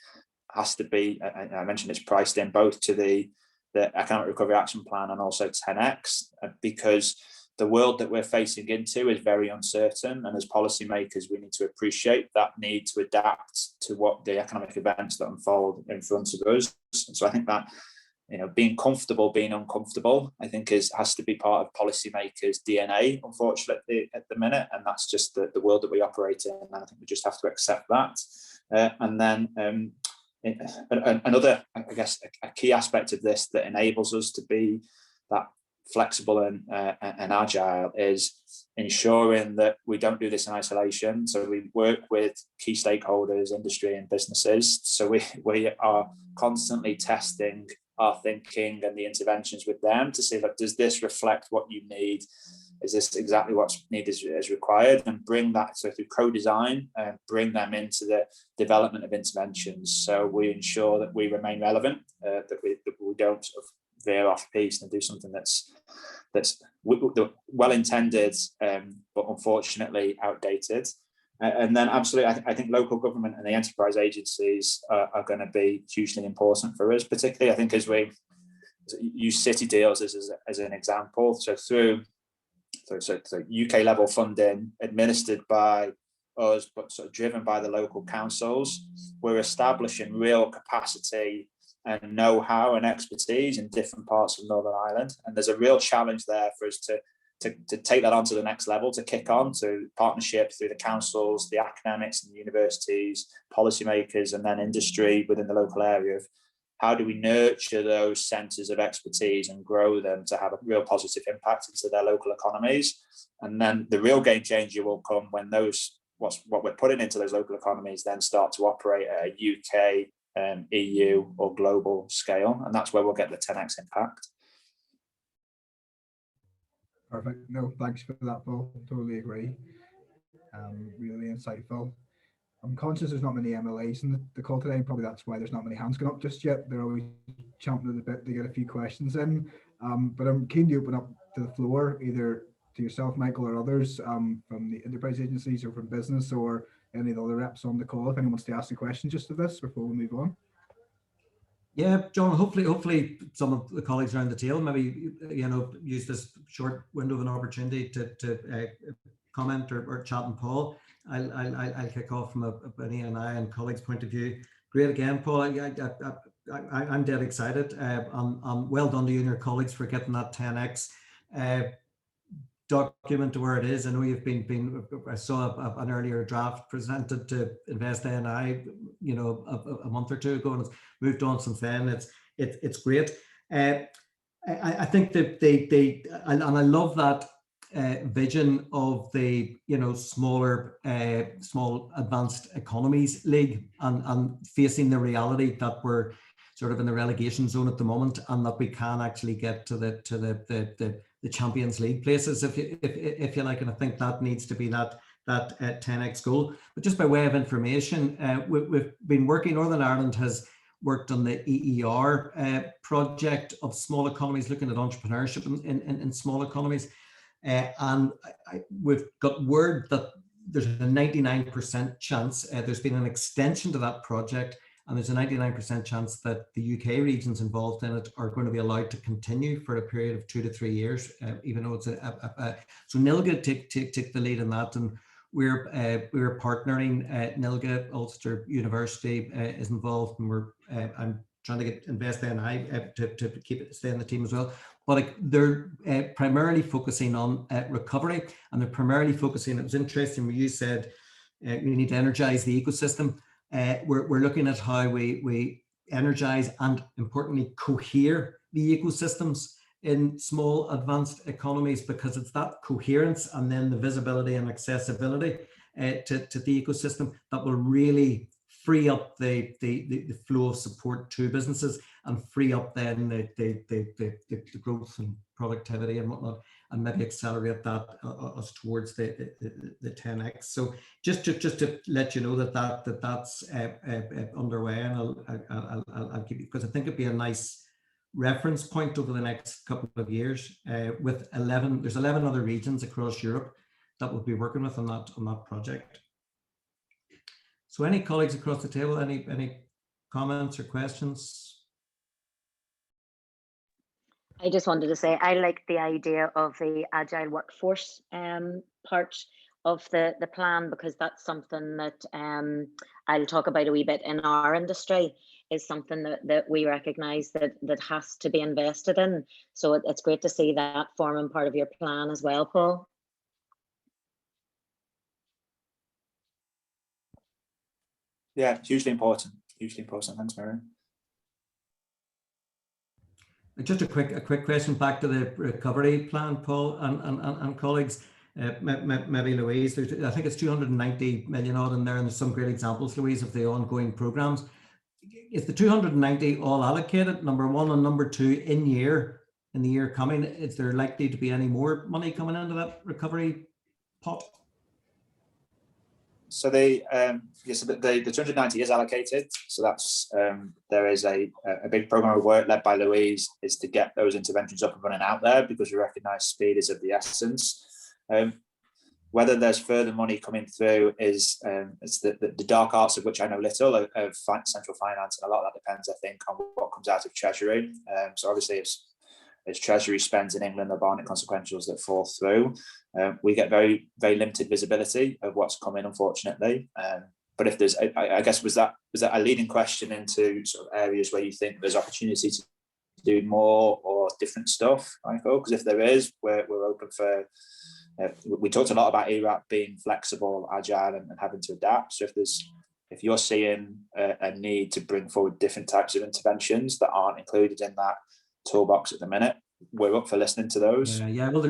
has to be, I mentioned, it's priced in both to the Economic Recovery Action Plan and also 10X, because the world that we're facing into is very uncertain, and as policymakers we need to appreciate that need to adapt to what the economic events that unfold in front of us. So I think that being comfortable being uncomfortable, I think has to be part of policymakers' DNA, unfortunately, at the minute, and that's just the world that we operate in, and I think we just have to accept that. And then another, I guess, a key aspect of this that enables us to be that flexible and agile is ensuring that we don't do this in isolation. So we work with key stakeholders, industry and businesses. So we are constantly testing our thinking and the interventions with them to see, like, does this reflect what you need? Is this exactly what's needed as required? And bring that, so through co-design, bring them into the development of interventions. So we ensure that we remain relevant, that we don't sort of veer off piece and do something that's well intended, but unfortunately outdated. And then absolutely, I think local government and the enterprise agencies are going to be hugely important for us, particularly I think as we use city deals as an example. So through UK level funding administered by us, but sort of driven by the local councils, we're establishing real capacity and know-how and expertise in different parts of Northern Ireland. And there's a real challenge there for us to to take that on to the next level, to kick on to partnership through the councils, the academics and the universities, policymakers, and then industry within the local area of how do we nurture those centres of expertise and grow them to have a real positive impact into their local economies. And then the real game changer will come when those what we're putting into those local economies then start to operate at a UK, EU or global scale. And that's where we'll get the 10x impact. Perfect. No, thanks for that, Paul. Totally agree. Really insightful. I'm conscious there's not many MLAs in the call today, and probably that's why there's not many hands going up just yet. They're always champing at the bit to get a few questions in. But I'm keen to open up to the floor, either to yourself, Michael, or others from the enterprise agencies or from business or any of the other reps on the call. If anyone wants to ask a question just of this before we move on. Yeah, John, hopefully some of the colleagues around the table maybe, use this short window of an opportunity to comment or chat and Paul. I'll kick off from a E&I and colleagues' point of view. Great again, Paul. I'm dead excited. Well done to you and your colleagues for getting that 10x document to where it is. I know you've been I saw an earlier draft presented to Invest A&I, a month or two ago, and it's moved on since then. It's great. I think that and I love that vision of the small advanced economies league and facing the reality that we're sort of in the relegation zone at the moment, and that we can actually get to the Champions League places, if you like. And I think that needs to be that 10x goal. But just by way of information, we've been working. Northern Ireland has worked on the EER project of small economies, looking at entrepreneurship in small economies. And we've got word that there's a 99% chance, there's been an extension to that project, and there's a 99% chance that the UK regions involved in it are going to be allowed to continue for a period of 2 to 3 years, even though it's so NILGA take the lead in that, and we're partnering. NILGA, Ulster University is involved, and I'm trying to get Invest A&I to keep it, stay in the team as well. But they're primarily focusing on recovery, and they're primarily focusing. It was interesting when you said we need to energize the ecosystem. We're looking at how we energize and, importantly, cohere the ecosystems in small advanced economies, because it's that coherence and then the visibility and accessibility to the ecosystem that will really free up the flow of support to businesses, and free up then the growth and productivity and whatnot, and maybe accelerate that us towards the 10x. So just to let you know that's underway, and I'll keep it, because I think it'd be a nice reference point over the next couple of years. There's 11 other regions across Europe that we'll be working with on that project. So any colleagues across the table, any comments or questions? I just wanted to say I like the idea of the agile workforce part of the plan, because that's something that I'll talk about a wee bit in our industry, is something that we recognise that has to be invested in. So it's great to see that forming part of your plan as well, Paul. Yeah, hugely important. Hugely important. Thanks, Mary. Just a quick question back to the recovery plan, Paul and colleagues. Maybe Louise, I think it's 290 million odd in there, and there's some great examples, Louise, of the ongoing programs. Is the 290 all allocated, number one, and number two, in the year coming, is there likely to be any more money coming into that recovery pot? So the 290 is allocated. So that's there is a big program of work led by Louise, is to get those interventions up and running out there, because we recognise speed is of the essence. Whether there's further money coming through is the dark arts of which I know little of central finance, and a lot of that depends, I think, on what comes out of Treasury. So obviously, if Treasury spends in England, there are net consequentials that fall through. We get very, very limited visibility of what's coming, unfortunately. But if there's, I guess, was that a leading question into sort of areas where you think there's opportunity to do more or different stuff, Michael? Because if there is, we're open for. We talked a lot about ERAP being flexible, agile, and having to adapt. So if you're seeing a need to bring forward different types of interventions that aren't included in that toolbox at the minute, we're up for listening to those. Yeah. Well,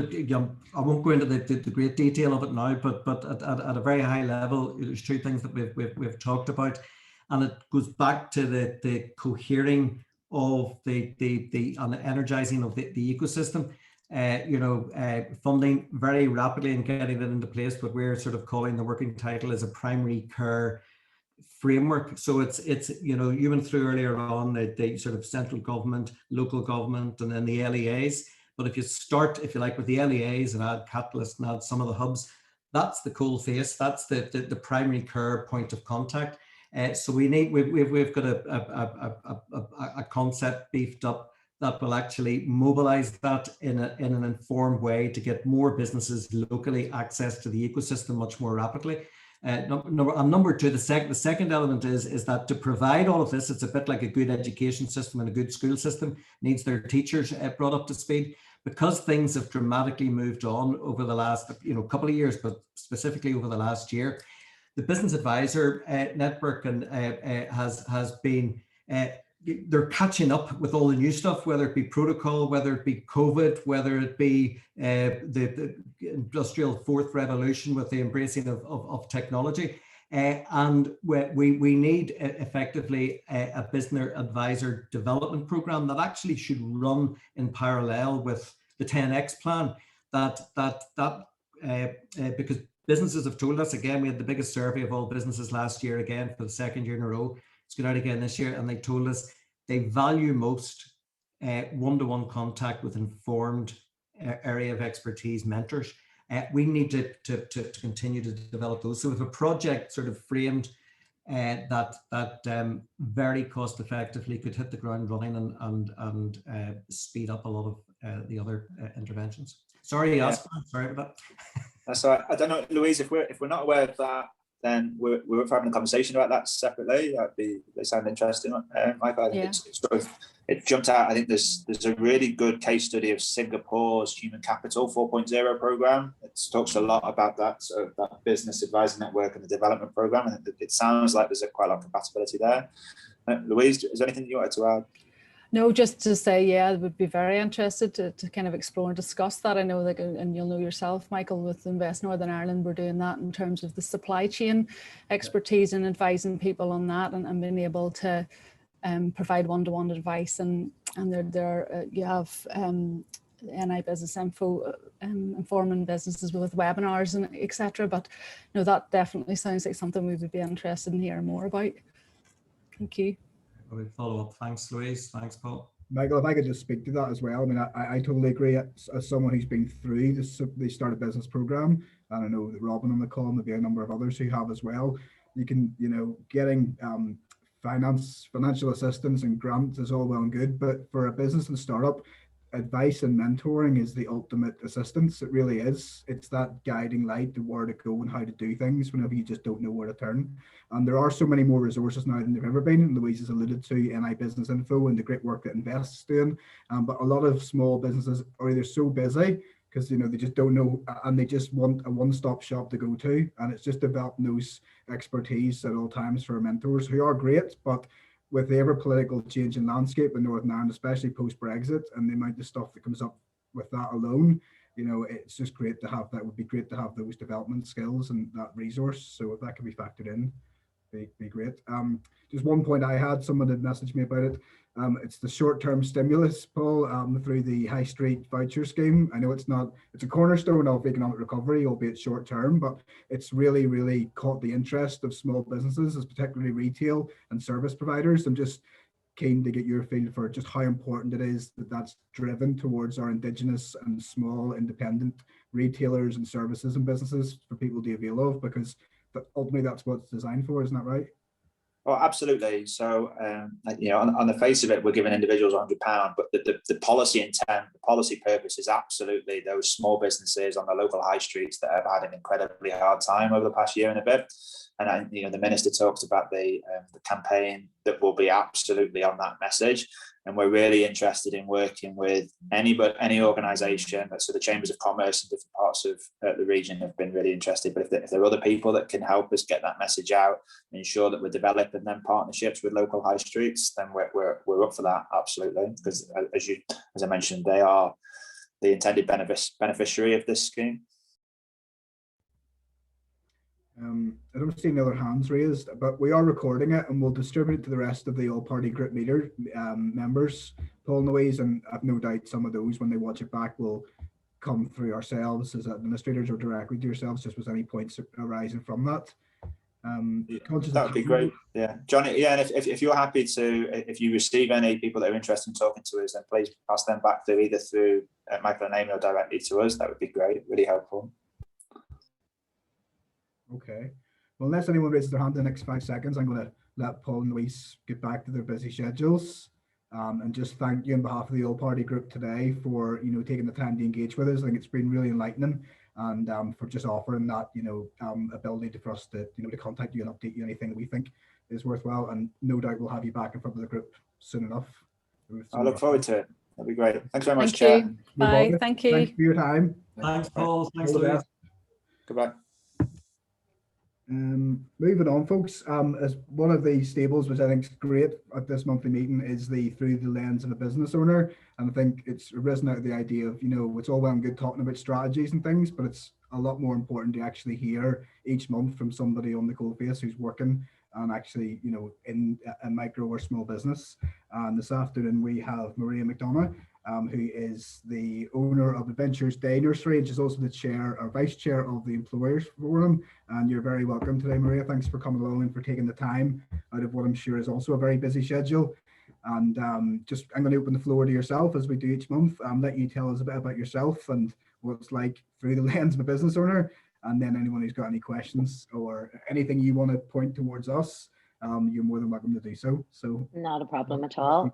I won't go into the great detail of it now, but at a very high level, there's two things that we've talked about, and it goes back to the cohering of the and energizing of the ecosystem. Funding very rapidly and getting it into place, what we're sort of calling, the working title is a primary care framework. So it's you went through earlier on the sort of central government, local government, and then the LEAs. But if you start, if you like, with the LEAs and add Catalyst and add some of the hubs, that's the cold face. That's the primary care point of contact. So we've got a concept beefed up that will actually mobilize that in an informed way to get more businesses locally access to the ecosystem much more rapidly. Number two, the second element is that to provide all of this, it's a bit like a good education system and a good school system needs their teachers brought up to speed. Because things have dramatically moved on over the last couple of years, but specifically over the last year, the business advisor network has been they're catching up with all the new stuff, whether it be protocol, whether it be COVID, whether it be the industrial fourth revolution with the embracing of technology. And we need effectively a business advisor development program that actually should run in parallel with the 10X plan. Because businesses have told us, again, we had the biggest survey of all businesses last year, again, for the second year in a row. It's going out again this year, and they told us they value most one-to-one contact with informed area of expertise mentors. We need to continue to develop those. So if a project sort of framed that very cost effectively could hit the ground running and speed up a lot of the other interventions. Sorry, Oscar, sorry about that. That's all right. I don't know, Louise, if we're not aware of that, then we're having a conversation about that separately. They sound interesting. Michael, I think it jumped out. I think there's a really good case study of Singapore's Human Capital 4.0 program. It talks a lot about that business advisor network and the development program, and it sounds like there's quite a lot of compatibility there. Louise, is there anything you wanted to add? No, just to say, yeah, I would be very interested to kind of explore and discuss that. I know that, and you'll know yourself, Michael, with Invest Northern Ireland, we're doing that in terms of the supply chain expertise and advising people on that and being able to provide one-to-one advice. And there you have NI Business Info informing businesses with webinars and etc. But no, that definitely sounds like something we would be interested in hearing more about. Thank you. We'll follow up. Thanks, Louise. Thanks, Paul. Michael, if I could just speak to that as well. I mean, I totally agree. As someone who's been through the Start a Business program, and I know that Robin on the call, maybe a number of others who have as well. You can, getting financial assistance and grants is all well and good, but for a business and startup, advice and mentoring is the ultimate assistance. It really is. It's that guiding light to where to go and how to do things whenever you just don't know where to turn. And there are so many more resources now than there've ever been. And Louise has alluded to NI Business Info and the great work that Invest is doing. But a lot of small businesses are either so busy because they just don't know, and they just want a one-stop shop to go to. And it's just developing those expertise at all times for mentors who are great, but with the ever political change in landscape in Northern Ireland, especially post-Brexit, and the amount of stuff that comes up with that alone, it's just great to have that. It would be great to have those development skills and that resource. So if that can be factored in, be great. Just one point I had, someone had messaged me about it. It's the short-term stimulus, Paul, through the High Street voucher scheme. I know it's a cornerstone of economic recovery, albeit short-term, but it's really, really caught the interest of small businesses, as particularly retail and service providers. I'm just keen to get your feel for just how important it is that that's driven towards our Indigenous and small independent retailers and services and businesses for people to avail of, because ultimately that's what it's designed for, isn't that right? Oh, absolutely. So, on the face of it, we're giving individuals £100, but the policy intent, the policy purpose is absolutely those small businesses on the local high streets that have had an incredibly hard time over the past year and a bit. And you know, the minister talked about the campaign that will be absolutely on that message. And we're really interested in working with any organisation. So the chambers of commerce in different parts of the region have been really interested. But if there are other people that can help us get that message out, ensure that we're developing them partnerships with local high streets, then we're up for that, absolutely. Because as I mentioned, they are the intended beneficiary of this scheme. I don't see any other hands raised, but we are recording it and we'll distribute it to the rest of the all-party group members, Paul and Louise, and I've no doubt some of those, when they watch it back, will come through ourselves as administrators or directly to yourselves, just with any points arising from that. That would be great. Yeah, Johnny. Yeah, and if you're happy to, if you receive any people that are interested in talking to us, then please pass them back through either through Michael and Amy or directly to us. That would be great. Really helpful. Okay. Well, unless anyone raises their hand in the next 5 seconds, I'm going to let Paul and Louise get back to their busy schedules. And just thank you on behalf of the All Party Group today for, you know, taking the time to engage with us. I think it's been really enlightening, and for just offering that, you know, ability for us to, you know, to contact you and update you anything that we think is worthwhile. And no doubt we'll have you back in front of the group soon enough. I look forward to it. That'd be great. Thanks very much, Thank Chair. you. Bye. Thank you. Thanks for your time. Thanks, Paul. Thanks, Louise. Goodbye. Moving on, folks, as one of the staples, which I think is great at this monthly meeting, is the Through the Lens of a Business Owner. And I think it's arisen out of the idea of, you know, it's all well and good talking about strategies and things, but it's a lot more important to actually hear each month from somebody on the coalface who's working and actually, you know, in a micro or small business. And this afternoon we have Maria McDonough, who is the owner of Adventures Day Nursery, and she's also the chair or vice chair of the Employers Forum. And you're very welcome today, Maria. Thanks for coming along and for taking the time out of what I'm sure is also a very busy schedule. And I'm going to open the floor to yourself, as we do each month. Let you tell us a bit about yourself and what it's like through the lens of a business owner. And then anyone who's got any questions or anything you want to point towards us, you're more than welcome to do so. So not a problem at all.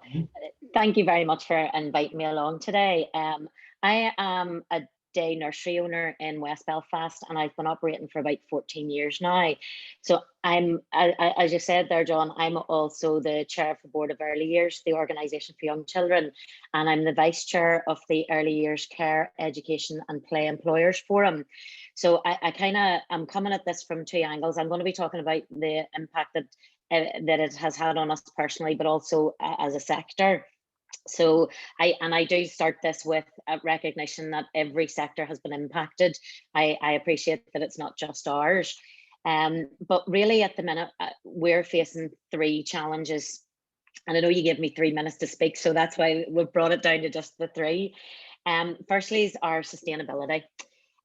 Thank you very much for inviting me along today. I am a day nursery owner in West Belfast, and I've been operating for about 14 years now. So I'm, as you said there, John, I'm also the chair of the Board of Early Years, the Organisation for Young Children, and I'm the vice chair of the Early Years Care, Education and Play Employers Forum. So I'm coming at this from two angles. I'm going to be talking about the impact that it has had on us personally, but also as a sector. So I do start this with a recognition that every sector has been impacted. I appreciate that it's not just ours. But really at the minute, we're facing three challenges. And I know you gave me 3 minutes to speak, so that's why we've brought it down to just the three. Firstly is our sustainability.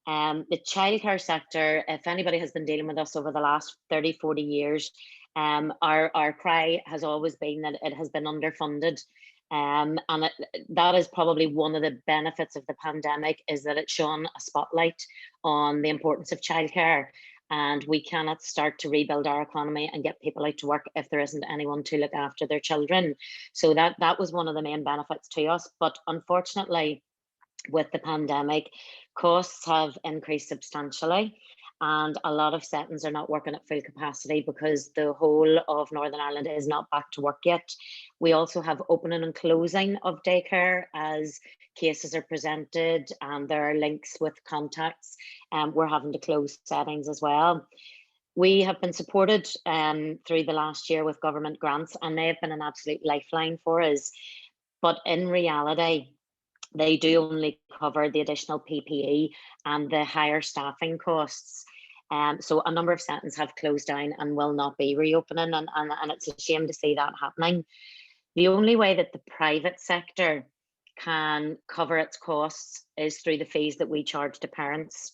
The childcare sector, if anybody has been dealing with us over the last 30, 40 years, our cry has always been that it has been underfunded. And that is probably one of the benefits of the pandemic, is that it shone a spotlight on the importance of childcare. And we cannot start to rebuild our economy and get people out to work if there isn't anyone to look after their children. So that was one of the main benefits to us. But unfortunately, with the pandemic, costs have increased substantially, and a lot of settings are not working at full capacity because the whole of Northern Ireland is not back to work yet. We also have opening and closing of daycare as cases are presented, and there are links with contacts, and we're having to close settings as well. We have been supported through the last year with government grants, and they have been an absolute lifeline for us. But in reality, they do only cover the additional PPE and the higher staffing costs. So a number of settings have closed down and will not be reopening, and it's a shame to see that happening. The only way that the private sector can cover its costs is through the fees that we charge to parents.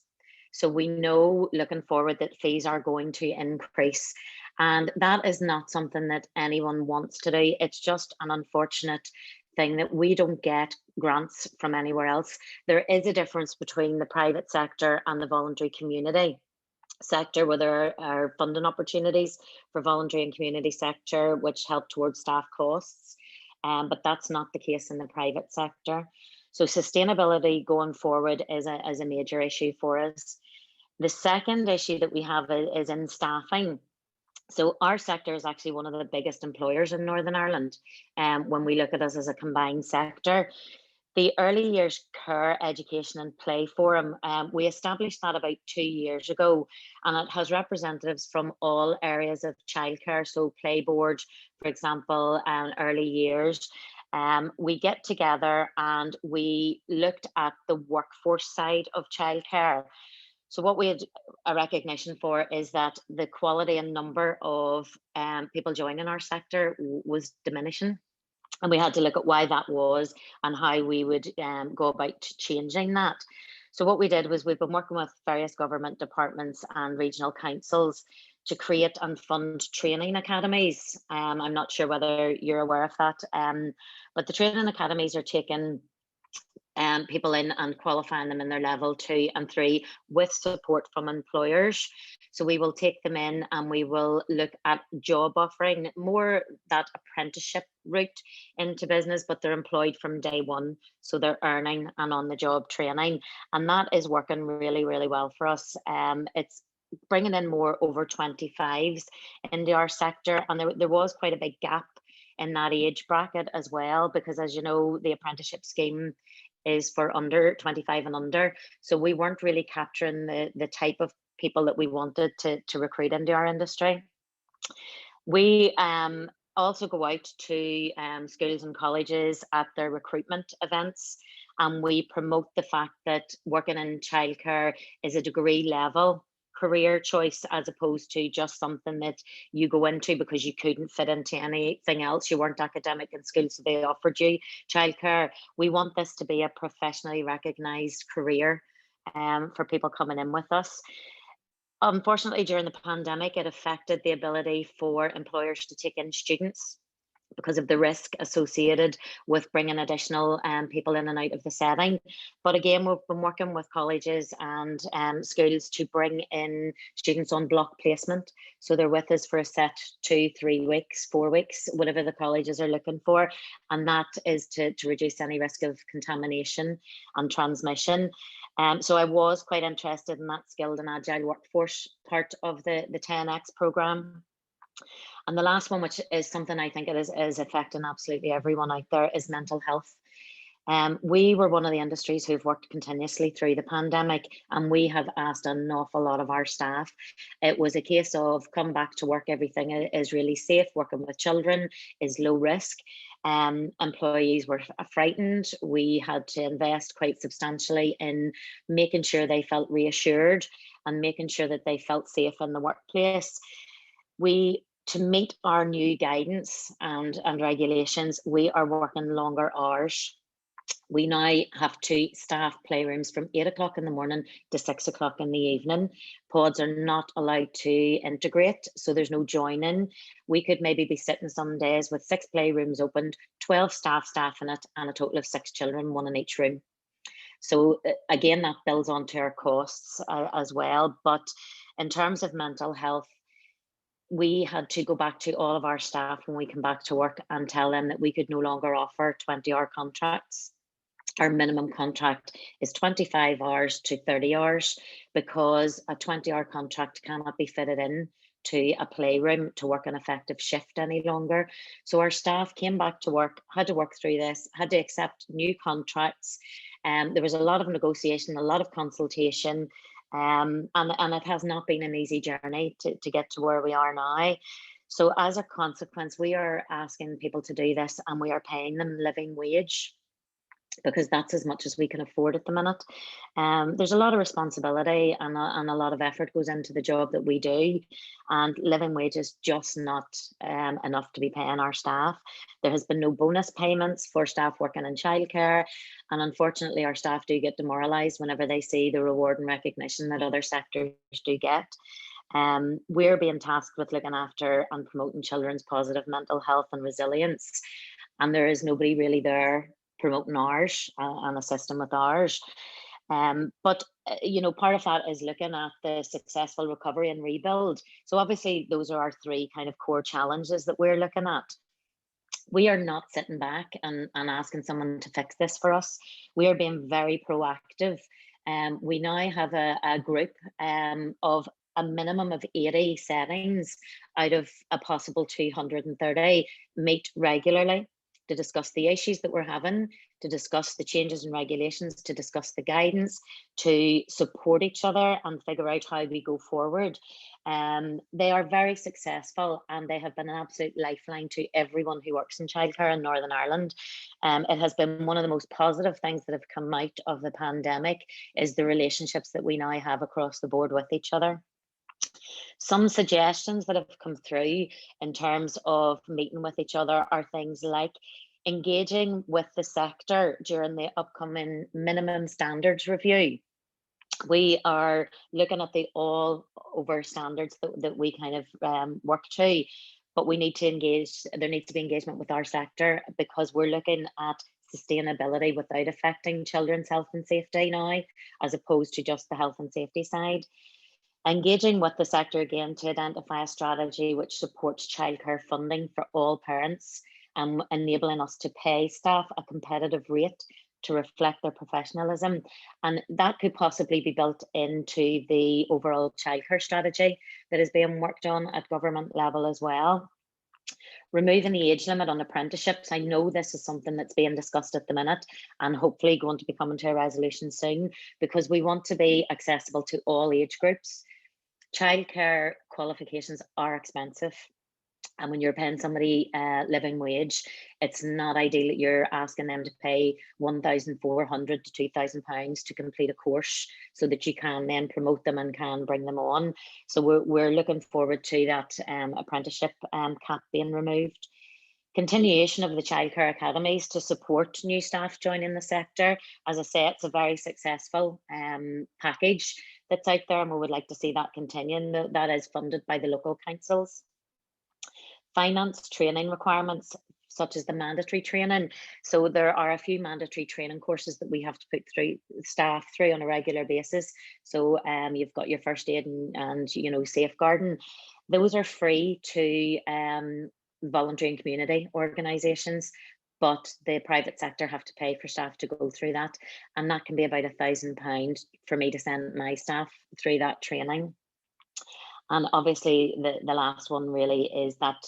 So we know looking forward that fees are going to increase, and that is not something that anyone wants to do. It's just an unfortunate thing that we don't get grants from anywhere else. There is a difference between the private sector and the voluntary community sector, where there are funding opportunities for voluntary and community sector which help towards staff costs, but that's not the case in the private sector. So sustainability going forward is a major issue for us. The second issue that we have is in staffing. So our sector is actually one of the biggest employers in Northern Ireland. When we look at us as a combined sector, the Early Years Care Education and Play Forum, we established that about 2 years ago, and it has representatives from all areas of childcare, so play board, for example, and early years. We get together and we looked at the workforce side of childcare. So what we had a recognition for is that the quality and number of people joining our sector was diminishing. And we had to look at why that was and how we would go about changing that. So what we did was we've been working with various government departments and regional councils to create and fund training academies. I'm not sure whether you're aware of that, but the training academies are taking people in and qualifying them in their level 2 and 3 with support from employers. So we will take them in and we will look at job offering, more that apprenticeship route into business, but they're employed from day one. So they're earning and on the job training. And that is working really, really well for us. It's bringing in more over 25s into our sector. And there was quite a big gap in that age bracket as well, because as you know, the apprenticeship scheme is for under 25 and under. So we weren't really capturing the type of people that we wanted to recruit into our industry. We also go out to schools and colleges at their recruitment events, and we promote the fact that working in childcare is a degree level career choice, as opposed to just something that you go into because you couldn't fit into anything else. You weren't academic in school, so they offered you childcare. We want this to be a professionally recognised career for people coming in with us. Unfortunately, during the pandemic, it affected the ability for employers to take in students because of the risk associated with bringing additional people in and out of the setting. But again, we've been working with colleges and schools to bring in students on block placement. So they're with us for a set 2, 3 weeks, 4 weeks, whatever the colleges are looking for. And that is to reduce any risk of contamination and transmission. So I was quite interested in that skilled and agile workforce part of the 10X programme. And the last one, which is something I think it is affecting absolutely everyone out there, is mental health. We were one of the industries who've worked continuously through the pandemic, and we have asked an awful lot of our staff. It was a case of come back to work, everything is really safe, working with children is low risk. Employees were frightened. We had to invest quite substantially in making sure they felt reassured and making sure that they felt safe in the workplace. To meet our new guidance and regulations, we are working longer hours. We now have to staff playrooms from 8 o'clock in the morning to 6 o'clock in the evening. Pods are not allowed to integrate, so there's no join-in. We could maybe be sitting some days with 6 playrooms opened, 12 staff in it, and a total of 6 children, 1 in each room. So again, that builds onto our costs as well. But in terms of mental health, we had to go back to all of our staff when we come back to work and tell them that we could no longer offer 20-hour contracts. Our minimum contract is 25 hours to 30 hours because a 20-hour contract cannot be fitted in to a playroom to work an effective shift any longer. So our staff came back to work, had to work through this, had to accept new contracts. There was a lot of negotiation, a lot of consultation. And it has not been an easy journey to get to where we are now. So as a consequence, we are asking people to do this and we are paying them living wage because that's as much as we can afford at the minute. There's a lot of responsibility and a lot of effort goes into the job that we do, and living wage is just not enough to be paying our staff. There has been no bonus payments for staff working in childcare, and unfortunately our staff do get demoralised whenever they see the reward and recognition that other sectors do get. We're being tasked with looking after and promoting children's positive mental health and resilience, and there is nobody really there promoting ours and assisting with ours. But you know, part of that is looking at the successful recovery and rebuild. So obviously those are our 3 kind of core challenges that we're looking at. We are not sitting back and asking someone to fix this for us. We are being very proactive. We now have a group of a minimum of 80 settings out of a possible 230 meet regularly to discuss the issues that we're having, to discuss the changes in regulations, to discuss the guidance, to support each other and figure out how we go forward. They are very successful, and they have been an absolute lifeline to everyone who works in childcare in Northern Ireland. It has been one of the most positive things that have come out of the pandemic, is the relationships that we now have across the board with each other. Some suggestions that have come through in terms of meeting with each other are things like engaging with the sector during the upcoming minimum standards review. We are looking at the all over standards that we kind of work to, but we need to engage, there needs to be engagement with our sector, because we're looking at sustainability without affecting children's health and safety now, as opposed to just the health and safety side. Engaging with the sector again to identify a strategy which supports childcare funding for all parents, and enabling us to pay staff a competitive rate to reflect their professionalism. And that could possibly be built into the overall childcare strategy that is being worked on at government level as well. Removing the age limit on apprenticeships. I know this is something that's being discussed at the minute, and hopefully going to be coming to a resolution soon, because we want to be accessible to all age groups. Childcare qualifications are expensive, and when you're paying somebody living wage, it's not ideal that you're asking them to pay £1,400 to £2,000 to complete a course, so that you can then promote them and can bring them on. So we're looking forward to that apprenticeship cap being removed. Continuation of the childcare academies to support new staff joining the sector. As I say, it's a very successful package that's out there, and we would like to see that continuing. That is funded by the local councils. Finance training requirements, such as the mandatory training. So there are a few mandatory training courses that we have to put through staff through on a regular basis. So you've got your first aid and you know, safeguarding. Those are free to voluntary and community organisations, but the private sector have to pay for staff to go through that, and that can be about £1,000 for me to send my staff through that training. And obviously the last one really is that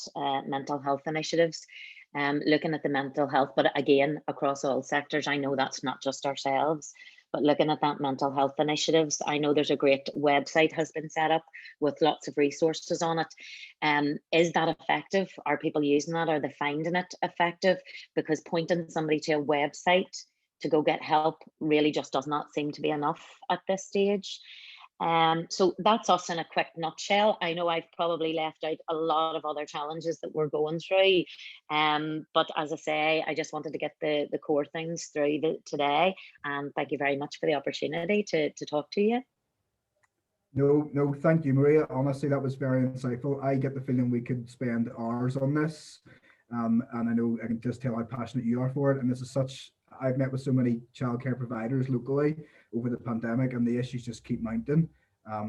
mental health initiatives, looking at the mental health, but again, across all sectors. I know that's not just ourselves, but looking at that mental health initiatives. I know there's a great website has been set up with lots of resources on it. Is that effective? Are people using that? Are they finding it effective? Because pointing somebody to a website to go get help really just does not seem to be enough at this stage. So that's us in a quick nutshell. I know I've probably left out a lot of other challenges that we're going through, but as I say, I just wanted to get the core things through today, and thank you very much for the opportunity to talk to you. No, thank you, Maria. Honestly, that was very insightful. I get the feeling we could spend hours on this, and I know I can just tell how passionate you are for it. And this is such, I've met with so many childcare providers locally over the pandemic, and the issues just keep mounting.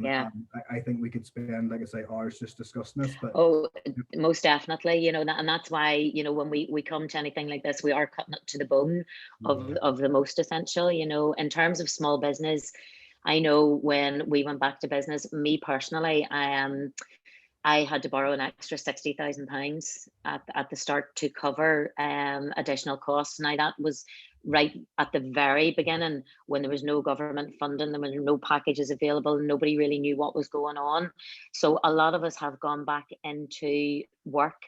Yeah, I think we could spend, like I say, hours just discussing this. But oh, most definitely, you know, and that's why, you know, when we come to anything like this, we are cutting it to the bone of the most essential. You know, in terms of small business, I know when we went back to business, me personally, I had to borrow an extra £60,000 at the start to cover additional costs. Now that was right at the very beginning, when there was no government funding, there were no packages available, nobody really knew what was going on. So a lot of us have gone back into work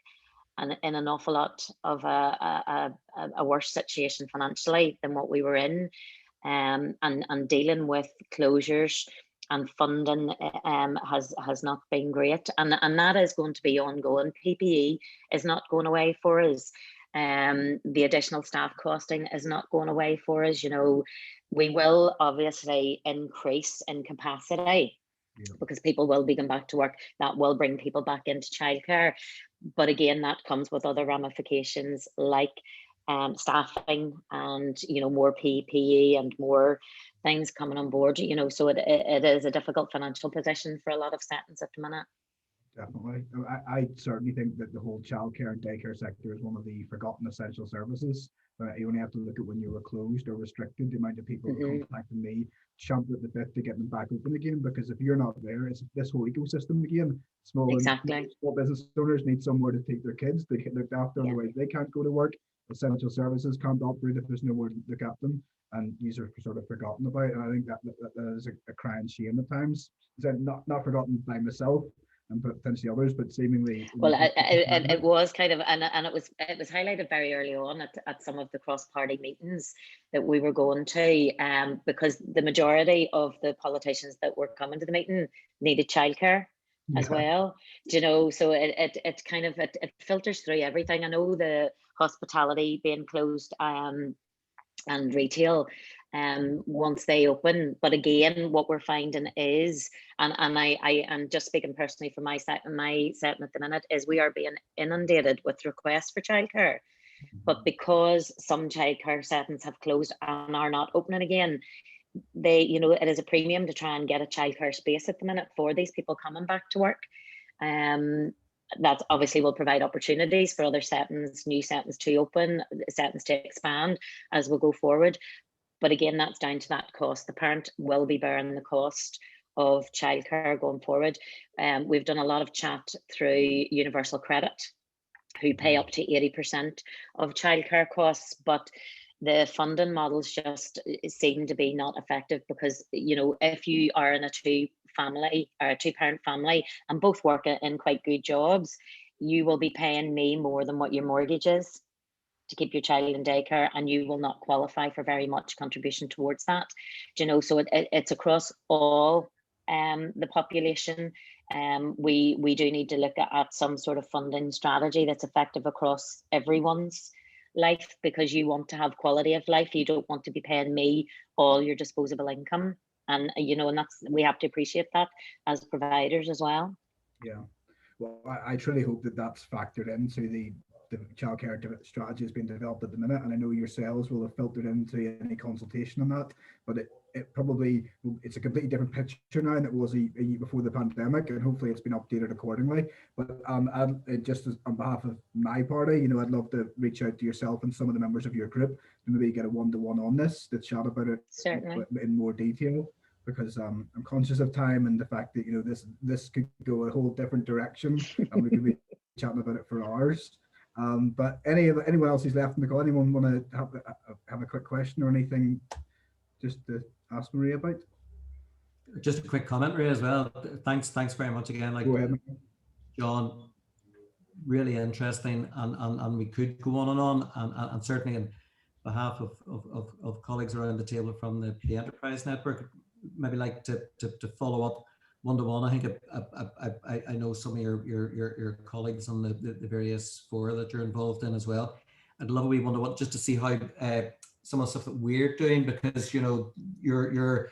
and in an awful lot of a worse situation financially than what we were in, and dealing with closures and funding has not been great, and that is going to be ongoing. PPE is not going away for us. The additional staff costing is not going away for us. You know, we will obviously increase in capacity because people will be going back to work. That will bring people back into childcare, but again, that comes with other ramifications like staffing and, you know, more PPE and more things coming on board, you know, so it is a difficult financial position for a lot of settings at the minute. definitely. I certainly think that the whole childcare and daycare sector is one of the forgotten essential services. You only have to look at when you were closed or restricted, the amount of people contacting me, chomping at the bit to get them back open again. Because if you're not there, it's this whole ecosystem again. Small business owners need somewhere to take their kids. They get looked after, otherwise they can't go to work. Essential services can't operate if there's nowhere to look at them, and these are sort of forgotten about. And I think that is a crying shame at times. Not forgotten by myself and potentially others, but seemingly. Well, it was kind of, and it was highlighted very early on at some of the cross-party meetings that we were going to, because the majority of the politicians that were coming to the meeting needed childcare as well. Do you know? So it kind of it filters through everything. I know the hospitality being closed and retail once they open, but again, what we're finding is, and I'm just speaking personally from my setting at the minute, is we are being inundated with requests for childcare, but because some childcare settings have closed and are not opening again, they, you know, it is a premium to try and get a childcare space at the minute for these people coming back to work. That obviously will provide opportunities for other settings, new settings to open, settings to expand as we go forward. But again, that's down to that cost. The parent will be bearing the cost of childcare going forward. We've done a lot of chat through Universal Credit, who pay up to 80% of childcare costs, but the funding models just seem to be not effective, because, you know, if you are in a two-parent family and both work in quite good jobs, you will be paying me more than what your mortgage is to keep your child in daycare, and you will not qualify for very much contribution towards that. Do you know? So it's across all the population. We do need to look at some sort of funding strategy that's effective across everyone's life, because you want to have quality of life. You don't want to be paying me all your disposable income, and you know, and we have to appreciate that as providers as well. Yeah, well, I truly hope that that's factored into the childcare strategy has been developed at the minute, and I know yourselves will have filtered into any consultation on that, but it's a completely different picture now than it was a year before the pandemic, and hopefully it's been updated accordingly. But just on behalf of my party, you know, I'd love to reach out to yourself and some of the members of your group and maybe get a one-to-one on this to chat about it in more detail, because I'm conscious of time and the fact that, you know, this could go a whole different direction and we could be chatting about it for hours. But anyone else who's left in the call, anyone want to have a quick question or anything just to ask Maria about? Just a quick comment, Maria, as well. Thanks very much again. Like, go ahead, John, really interesting, and we could go on and on, and certainly on behalf of colleagues around the table from the Enterprise Network, maybe like to follow up one-to-one. I think I know some of your colleagues on the various fora that you're involved in as well. I'd love a wee one-to-one just to see how some of the stuff that we're doing, because, you know, you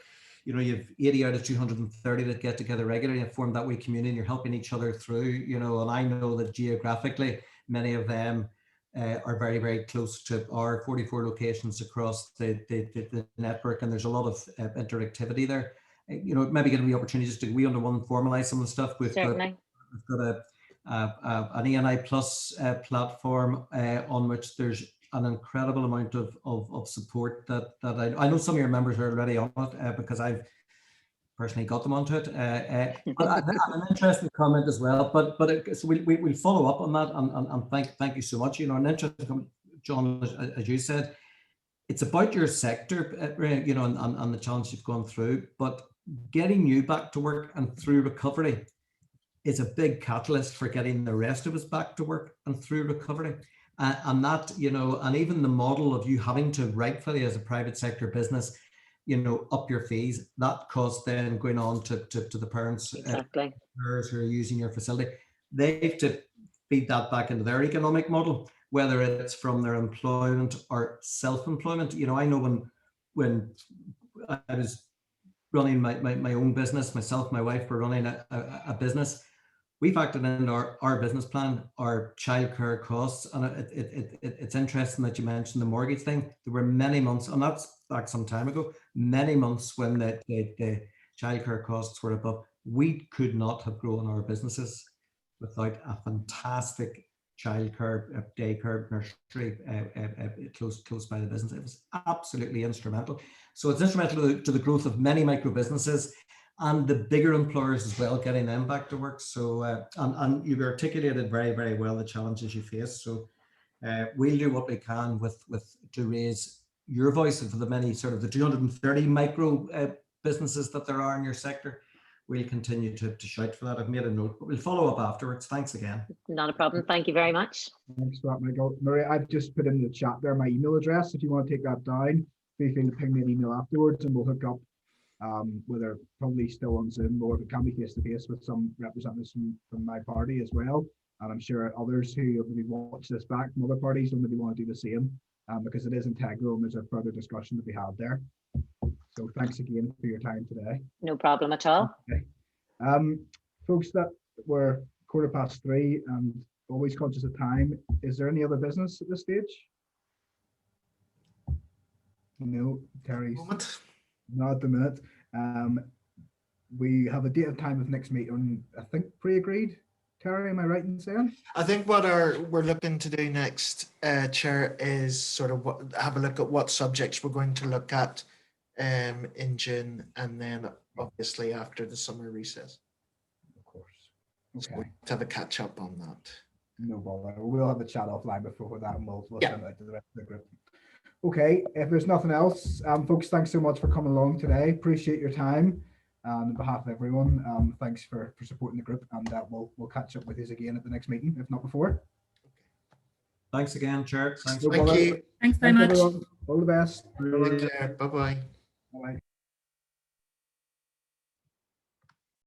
have 80 out of 230 that get together regularly and form that wee community, and you're helping each other through, you know, and I know that geographically many of them are very, very close to our 44 locations across the network, and there's a lot of interactivity there. You know, maybe getting the opportunities to we under-one formalize some of the stuff. We've got an ENI Plus platform on which there's an incredible amount of support that I know some of your members are already on it, because I've personally got them onto it. But an interesting comment as well. But so we'll follow up on that, and thank you so much. You know, an interesting comment, John, as you said, it's about your sector, you know, and the challenge you've gone through, but getting you back to work and through recovery is a big catalyst for getting the rest of us back to work and through recovery. And that, you know, and even the model of you having to rightfully as a private sector business, you know, up your fees, that cost then going on to the parents exactly. Who are using your facility. They have to feed that back into their economic model, whether it's from their employment or self-employment. You know, I know when I was running my own business, myself, my wife were running a business, we factored in our business plan, our childcare costs, and it's interesting that you mentioned the mortgage thing. There were many months, and that's back some time ago, many months when the childcare costs were above. We could not have grown our businesses without a fantastic childcare, daycare, nursery close by the business. It was absolutely instrumental. So it's instrumental to the growth of many micro businesses and the bigger employers as well, getting them back to work. So and you've articulated very, very well the challenges you face. So we'll do what we can to raise your voice, and for the many sort of the 230 micro businesses that there are in your sector. We'll continue to shout for that. I've made a note, but we'll follow up afterwards. Thanks again. Not a problem. Thank you very much. Thanks for that, Michael. Maria, I've just put in the chat there my email address. If you want to take that down, feel free to ping me an email afterwards, and we'll hook up. Whether probably still on Zoom, or if it can be face to face with some representatives from my party as well. And I'm sure others who will maybe watch this back from other parties will maybe want to do the same, because it is integral and there's a further discussion to be had there. So thanks again for your time today. No problem at all. Okay. Folks, that were 3:15 and always conscious of time. Is there any other business at this stage? No, Terry's not at the minute. We have a date and time of next meeting, I think pre-agreed. Terry, am I right in saying? I think what we're looking to do next, Chair, is sort of have a look at what subjects we're going to look at in June, and then obviously after the summer recess. Of course. So Okay. we'll have a catch up on that. No bother. We'll have a chat offline before that, and we'll Yeah. send it out to the rest of the group. Okay, if there's nothing else, folks, thanks so much for coming along today. Appreciate your time. On behalf of everyone, thanks for supporting the group, and we'll catch up with you again at the next meeting, if not before. Thanks again, Chair. Thanks. No Thank bother. you. Thanks very much. Everyone. All the best. Take care. Bye-bye. Bye.